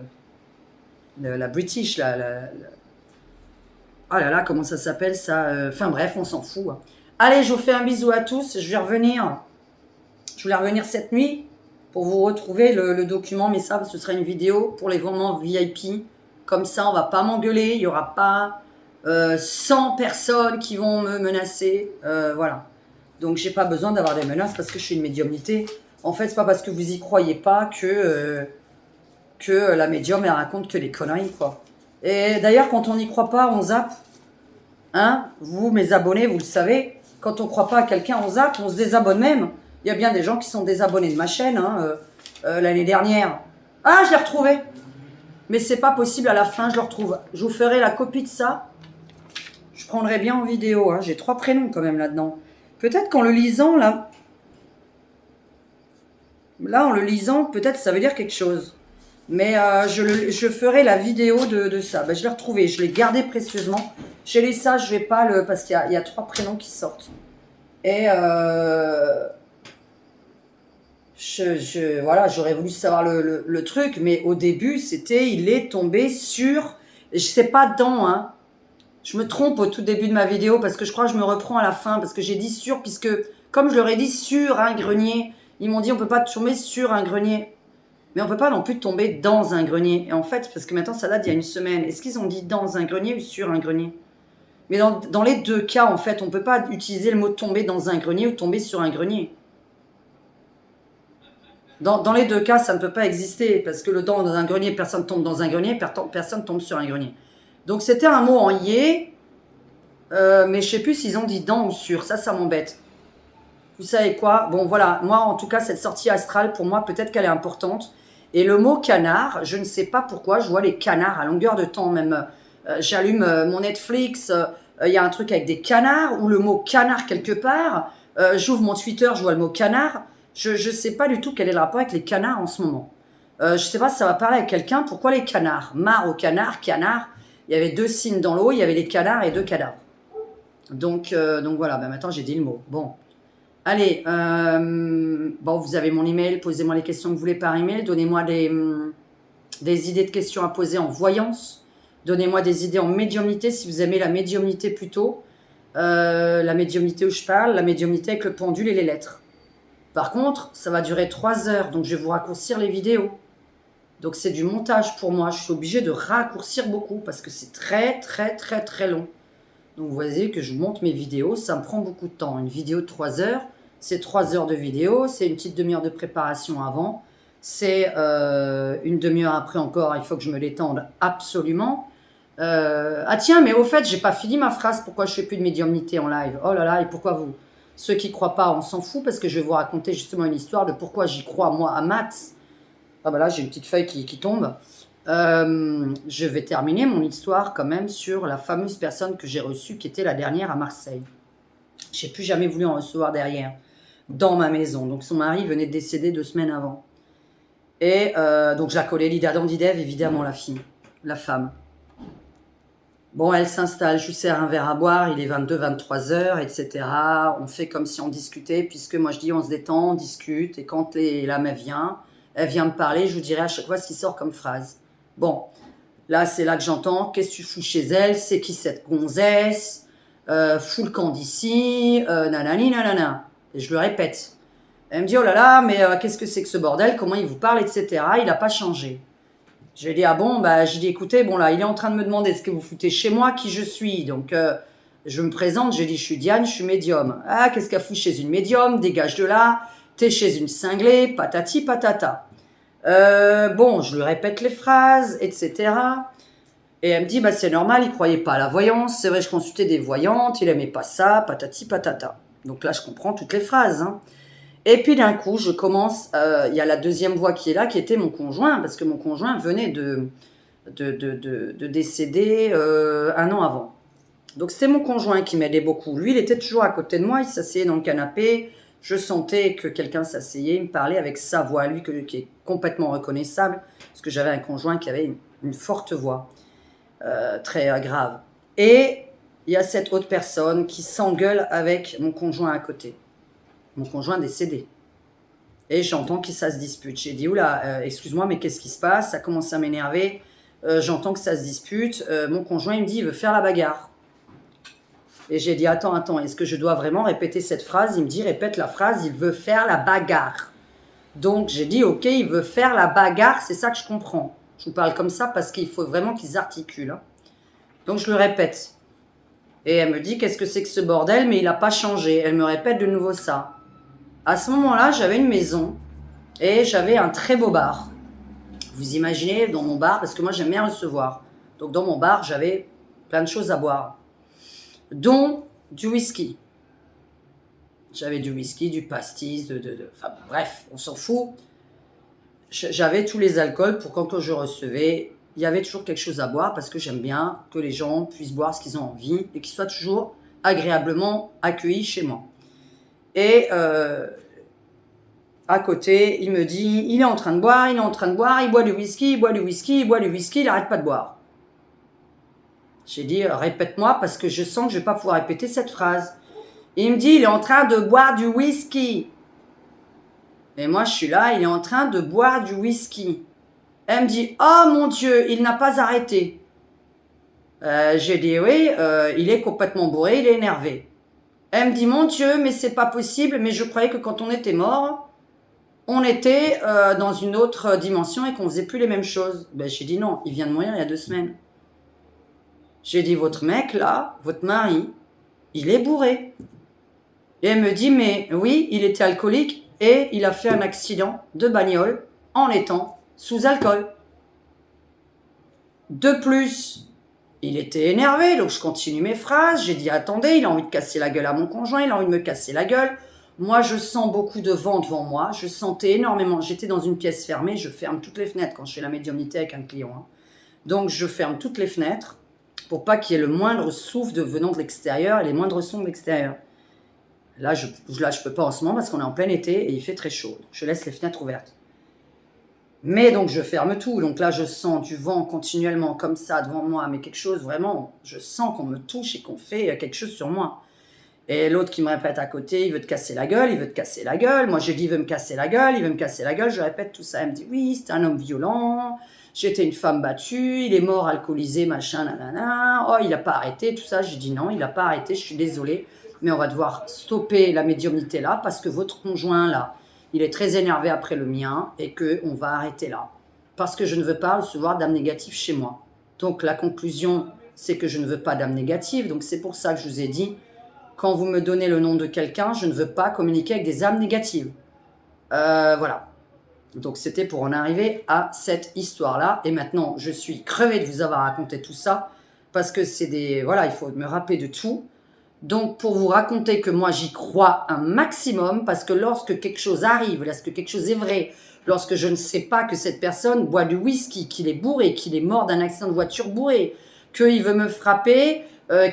la British, là, oh là là, comment ça s'appelle ça Enfin bref, on s'en fout. Allez, je vous fais un bisou à tous. Je voulais revenir cette nuit pour vous retrouver le document, mais ça, ce sera une vidéo pour les moments VIP. Comme ça, on va pas m'engueuler. Il n'y aura pas 100 personnes qui vont me menacer. Voilà. Donc, j'ai pas besoin d'avoir des menaces parce que je suis une médiumnité. En fait, c'est pas parce que vous y croyez pas que la médium, elle raconte que les conneries, quoi. Et d'ailleurs, quand on n'y croit pas, on zappe. Hein, vous, mes abonnés, vous le savez, quand on ne croit pas à quelqu'un, on zappe, on se désabonne même. Il y a bien des gens qui sont désabonnés de ma chaîne l'année dernière. Ah, je l'ai retrouvé. Mais c'est pas possible, à la fin, je le retrouve. Je vous ferai la copie de ça. Je prendrai bien en vidéo. Hein. J'ai 3 prénoms quand même là-dedans. Peut-être qu'en le lisant, là, en le lisant, peut-être ça veut dire quelque chose. Mais je ferai la vidéo de ça. Je l'ai retrouvé, je l'ai gardé précieusement. Chez les ça, je vais pas le... Parce qu'il y a 3 prénoms qui sortent. Et voilà, j'aurais voulu savoir le truc, mais au début, c'était... Il est tombé sur... Je sais pas dans, hein. Je me trompe au tout début de ma vidéo parce que je crois que je me reprends à la fin. Parce que j'ai dit sur, puisque comme je leur ai dit sur un grenier, ils m'ont dit on peut pas tomber sur un grenier. Mais on peut pas non plus tomber dans un grenier. Et en fait, parce que maintenant ça date d'il y a une semaine, est-ce qu'ils ont dit dans un grenier ou sur un grenier? Mais dans les deux cas, en fait, on peut pas utiliser le mot tomber dans un grenier ou tomber sur un grenier. Dans les deux cas, ça ne peut pas exister. Parce que le dans un grenier, personne tombe dans un grenier, personne tombe sur un grenier. Donc c'était un mot en yé, mais je sais plus s'ils ont dit dans ou sur. Ça m'embête. Vous savez quoi? Bon voilà, moi en tout cas, cette sortie astrale, pour moi, peut-être qu'elle est importante. Et le mot canard, je ne sais pas pourquoi, je vois les canards à longueur de temps, même j'allume mon Netflix, il y a un truc avec des canards, ou le mot canard quelque part, j'ouvre mon Twitter, je vois le mot canard, je ne sais pas du tout quel est le rapport avec les canards en ce moment. Je ne sais pas si ça va parler à quelqu'un, pourquoi les canards? Mare au canard, canard, il y avait 2 signes dans l'eau, il y avait les canards et 2 cadavres. Donc voilà, maintenant j'ai dit le mot. Bon. Allez, bon, vous avez mon email, posez-moi les questions que vous voulez par email, donnez-moi des idées de questions à poser en voyance. Donnez-moi des idées en médiumnité, si vous aimez la médiumnité plutôt. La médiumnité où je parle, la médiumnité avec le pendule et les lettres. Par contre, ça va durer 3 heures, donc je vais vous raccourcir les vidéos. Donc c'est du montage pour moi. Je suis obligée de raccourcir beaucoup parce que c'est très, très, très, très long. Donc vous voyez que je monte mes vidéos, ça me prend beaucoup de temps. Une vidéo de 3 heures, c'est 3 heures de vidéo, c'est une petite demi-heure de préparation avant, c'est une demi-heure après encore, il faut que je me l'étende absolument. Ah tiens, mais au fait, j'ai pas fini ma phrase, pourquoi je fais plus de médiumnité en live? Oh là là, et pourquoi vous? Ceux qui croient pas, on s'en fout, parce que je vais vous raconter justement une histoire de pourquoi j'y crois, moi, à maths. Ah bah là, j'ai une petite feuille qui tombe. Je vais terminer mon histoire quand même sur la fameuse personne que j'ai reçue, qui était la dernière à Marseille. J'ai plus jamais voulu en recevoir derrière, dans ma maison. Donc son mari venait de décéder 2 semaines avant. Et donc je la collais Lida Dandidev, évidemment, la fille, la femme. Bon, elle s'installe, je lui sers un verre à boire, il est 22-23 heures, etc. On fait comme si on discutait, puisque moi je dis on se détend, on discute, et quand l'âme elle vient me parler, je vous dirai à chaque fois ce qui sort comme phrase. Bon, là c'est là que j'entends, qu'est-ce que tu fous chez elle, c'est qui cette gonzesse, fous le camp d'ici, nanani nanana. Et je le répète. Elle me dit, oh là là, mais qu'est-ce que c'est que ce bordel, comment il vous parle, etc. Il n'a pas changé. Je lui ai dit, ah bon, bah, j'ai dit, écoutez, bon là, il est en train de me demander ce que vous foutez chez moi, qui je suis. Donc, je me présente, j'ai dit, je suis Diane, je suis médium. Ah, qu'est-ce qu'elle fout chez une médium, dégage de là, t'es chez une cinglée, patati patata. Bon, je lui répète les phrases, etc. Et elle me dit, bah, c'est normal, il croyait pas à la voyance. C'est vrai, je consultais des voyantes, il aimait pas ça, patati patata. Donc là, je comprends toutes les phrases, hein. Et puis d'un coup, je commence, il y a la deuxième voix qui est là, qui était mon conjoint, parce que mon conjoint venait de décéder 1 an avant. Donc c'était mon conjoint qui m'aidait beaucoup. Lui, il était toujours à côté de moi, il s'asseyait dans le canapé, je sentais que quelqu'un s'asseyait, il me parlait avec sa voix, lui qui est complètement reconnaissable, parce que j'avais un conjoint qui avait une forte voix, très grave. Et il y a cette autre personne qui s'engueule avec mon conjoint à côté. Mon conjoint décédé. Et j'entends que ça se dispute. J'ai dit, oula, excuse-moi, mais qu'est-ce qui se passe? Ça commence à m'énerver. J'entends que ça se dispute. Mon conjoint, il me dit, il veut faire la bagarre. Et j'ai dit, attends, est-ce que je dois vraiment répéter cette phrase? Il me dit, répète la phrase, il veut faire la bagarre. Donc j'ai dit, ok, il veut faire la bagarre, c'est ça que je comprends. Je vous parle comme ça parce qu'il faut vraiment qu'ils articulent, hein. Donc je le répète. Et elle me dit, qu'est-ce que c'est que ce bordel? Mais il n'a pas changé. Elle me répète de nouveau ça. À ce moment-là, j'avais une maison et j'avais un très beau bar. Vous imaginez, dans mon bar, parce que moi j'aime bien recevoir. Donc dans mon bar, j'avais plein de choses à boire, dont du whisky. J'avais du whisky, du pastis, enfin bref, on s'en fout. J'avais tous les alcools pour quand je recevais, il y avait toujours quelque chose à boire parce que j'aime bien que les gens puissent boire ce qu'ils ont envie et qu'ils soient toujours agréablement accueillis chez moi. Et à côté, il me dit, il est en train de boire, il boit du whisky, il n'arrête pas de boire. J'ai dit, répète-moi parce que je sens que je ne vais pas pouvoir répéter cette phrase. Et il me dit, il est en train de boire du whisky. Et moi, je suis là, il est en train de boire du whisky. Elle me dit, oh mon Dieu, il n'a pas arrêté. J'ai dit, oui, il est complètement bourré, il est énervé. Elle me dit, mon Dieu, mais c'est pas possible, mais je croyais que quand on était mort, on était dans une autre dimension et qu'on faisait plus les mêmes choses. Ben, j'ai dit, non, il vient de mourir il y a 2 semaines. J'ai dit, votre mec, là, votre mari, il est bourré. Et elle me dit, mais oui, il était alcoolique et il a fait un accident de bagnole en étant sous alcool. De plus, il était énervé, donc je continue mes phrases. J'ai dit, attendez, il a envie de casser la gueule à mon conjoint, il a envie de me casser la gueule. Moi, je sens beaucoup de vent devant moi. Je sentais énormément. J'étais dans une pièce fermée. Je ferme toutes les fenêtres quand je fais la médiumnité avec un client, hein. Donc, je ferme toutes les fenêtres pour pas qu'il y ait le moindre souffle venant de l'extérieur et les moindres sons de l'extérieur. Là, je peux pas en ce moment parce qu'on est en plein été et il fait très chaud. Je laisse les fenêtres ouvertes. Mais donc, je ferme tout. Donc là, je sens du vent continuellement comme ça devant moi. Mais quelque chose, vraiment, je sens qu'on me touche et qu'on fait quelque chose sur moi. Et l'autre qui me répète à côté, il veut te casser la gueule, il veut te casser la gueule. Moi, j'ai dit, il veut me casser la gueule, il veut me casser la gueule. Je répète tout ça. Elle me dit, oui, c'est un homme violent. J'ai été une femme battue, il est mort alcoolisé, machin, nanana. Oh, il n'a pas arrêté, tout ça. J'ai dit non, il n'a pas arrêté, je suis désolée. Mais on va devoir stopper la médiumnité là parce que votre conjoint là, il est très énervé après le mien et qu'on va arrêter là. Parce que je ne veux pas recevoir d'âme négative chez moi. Donc la conclusion, c'est que je ne veux pas d'âme négative. Donc c'est pour ça que je vous ai dit, quand vous me donnez le nom de quelqu'un, je ne veux pas communiquer avec des âmes négatives. Voilà. Donc c'était pour en arriver à cette histoire-là. Et maintenant, je suis crevée de vous avoir raconté tout ça. Parce que c'est des... Voilà, il faut me rappeler de tout. Donc pour vous raconter que moi j'y crois un maximum. Parce que lorsque quelque chose arrive, lorsque quelque chose est vrai, lorsque je ne sais pas que cette personne boit du whisky, qu'il est bourré, qu'il est mort d'un accident de voiture bourré, qu'il veut me frapper,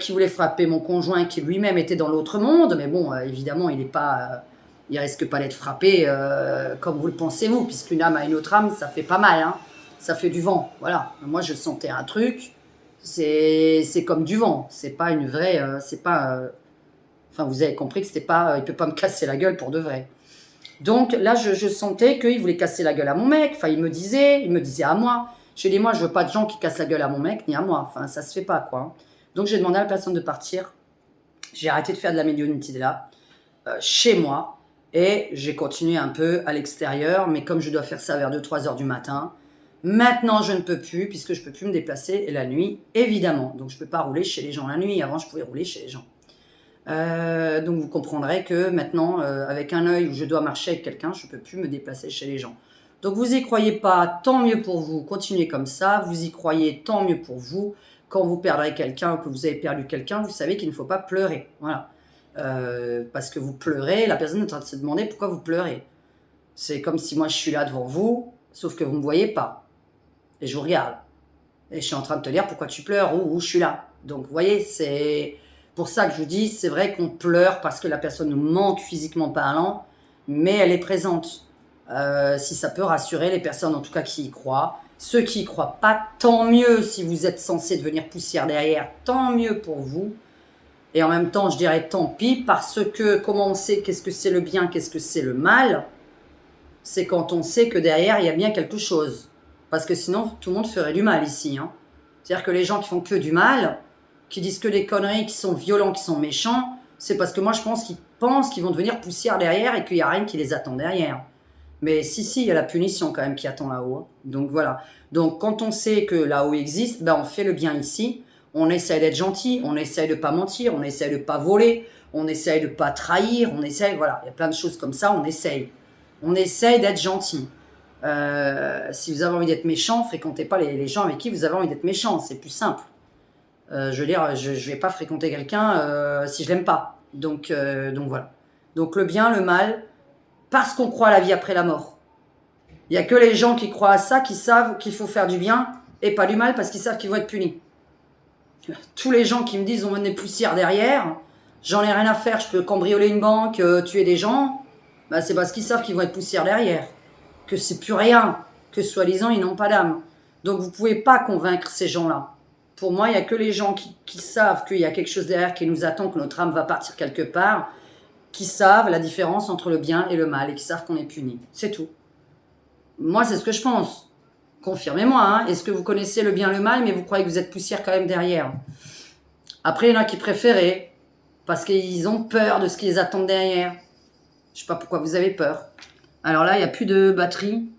qu'il voulait frapper mon conjoint qui lui-même était dans l'autre monde. Mais bon, évidemment, il n'est pas... il risque pas d'être frappé comme vous le pensez vous, puisqu'une âme à une autre âme, ça fait pas mal, hein. Ça fait du vent, voilà. Moi, je sentais un truc, c'est comme du vent, c'est pas une vraie, c'est pas... enfin, vous avez compris que c'était pas... il peut pas me casser la gueule pour de vrai. Donc là, je sentais qu'il voulait casser la gueule à mon mec, enfin, il me disait à moi. J'ai dit, moi, je veux pas de gens qui cassent la gueule à mon mec, ni à moi, enfin, ça se fait pas, quoi. Donc, j'ai demandé à la personne de partir, j'ai arrêté de faire de la médiumnité là, chez moi, et j'ai continué un peu à l'extérieur, mais comme je dois faire ça vers 2-3 heures du matin, maintenant je ne peux plus, puisque je ne peux plus me déplacer la nuit, évidemment. Donc je ne peux pas rouler chez les gens la nuit, avant je pouvais rouler chez les gens. Donc vous comprendrez que maintenant, avec un œil où je dois marcher avec quelqu'un, je ne peux plus me déplacer chez les gens. Donc vous y croyez pas, tant mieux pour vous, continuez comme ça, vous y croyez, tant mieux pour vous. Quand vous perdrez quelqu'un ou que vous avez perdu quelqu'un, vous savez qu'il ne faut pas pleurer, voilà. Parce que vous pleurez, la personne est en train de se demander pourquoi vous pleurez. C'est comme si moi je suis là devant vous, sauf que vous ne me voyez pas. Et je vous regarde. Et je suis en train de te dire pourquoi tu pleures ou je suis là. Donc vous voyez, c'est pour ça que je vous dis, c'est vrai qu'on pleure parce que la personne nous manque physiquement parlant, mais elle est présente. Si ça peut rassurer les personnes en tout cas qui y croient. Ceux qui y croient pas, tant mieux si vous êtes censé devenir poussière derrière, tant mieux pour vous. Et en même temps, je dirais tant pis, parce que comment on sait qu'est-ce que c'est le bien, qu'est-ce que c'est le mal, c'est quand on sait que derrière, il y a bien quelque chose. Parce que sinon, tout le monde ferait du mal ici. Hein. C'est-à-dire que les gens qui font que du mal, qui disent que des conneries, qui sont violents, qui sont méchants, c'est parce que moi, je pense qu'ils vont devenir poussière derrière et qu'il n'y a rien qui les attend derrière. Mais si, il y a la punition quand même qui attend là-haut. Hein. Donc voilà. Donc quand on sait que là-haut existe, ben, on fait le bien ici. On essaie d'être gentil, on essaie de pas mentir, on essaie de pas voler, on essaie de pas trahir, on essaie, voilà, il y a plein de choses comme ça, on essaye. On essaye d'être gentil. Si vous avez envie d'être méchant, fréquentez pas les gens avec qui vous avez envie d'être méchant, c'est plus simple. Je veux dire, je vais pas fréquenter quelqu'un si je l'aime pas. Donc voilà. Donc le bien, le mal, parce qu'on croit à la vie après la mort. Il y a que les gens qui croient à ça, qui savent qu'il faut faire du bien et pas du mal parce qu'ils savent qu'ils vont être punis. Tous les gens qui me disent on est poussière derrière, j'en ai rien à faire, je peux cambrioler une banque, tuer des gens, bah c'est parce qu'ils savent qu'ils vont être poussière derrière, que c'est plus rien, que soi-disant ils n'ont pas d'âme. Donc vous pouvez pas convaincre ces gens-là. Pour moi, il y a que les gens qui savent qu'il y a quelque chose derrière qui nous attend, que notre âme va partir quelque part, qui savent la différence entre le bien et le mal et qui savent qu'on est puni. C'est tout. Moi, c'est ce que je pense. Confirmez-moi, hein. Est-ce que vous connaissez le bien, le mal, mais vous croyez que vous êtes poussière quand même derrière? Après, il y en a qui préféraient, parce qu'ils ont peur de ce qui les attend derrière. Je sais pas pourquoi vous avez peur. Alors là, il n'y a plus de batterie.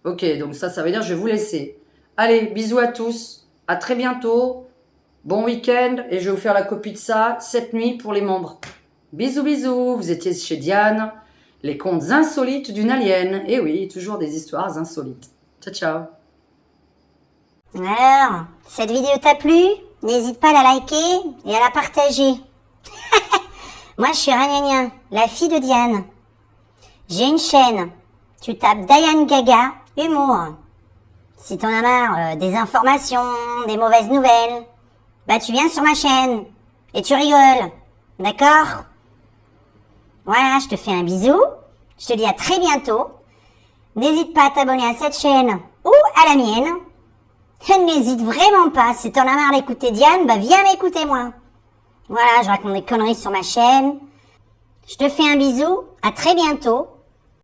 Ok, donc ça veut dire que je vais vous laisser. Allez, bisous à tous. À très bientôt. Bon week-end. Et je vais vous faire la copie de ça cette nuit pour les membres. Bisous, bisous. Vous étiez chez Diane. Les contes insolites d'une alien. Et oui, toujours des histoires insolites. Ciao, ciao. Alors, cette vidéo t'a plu? N'hésite pas à la liker et à la partager. Moi, je suis Ragnagna, la fille de Diane. J'ai une chaîne. Tu tapes Diane Gaga, humour. Si t'en as marre des informations, des mauvaises nouvelles, bah tu viens sur ma chaîne et tu rigoles. D'accord? Voilà, je te fais un bisou. Je te dis à très bientôt. N'hésite pas à t'abonner à cette chaîne ou à la mienne. N'hésite vraiment pas. Si t'en as marre d'écouter Diane, bah viens m'écouter moi. Voilà, je raconte des conneries sur ma chaîne. Je te fais un bisou. À très bientôt.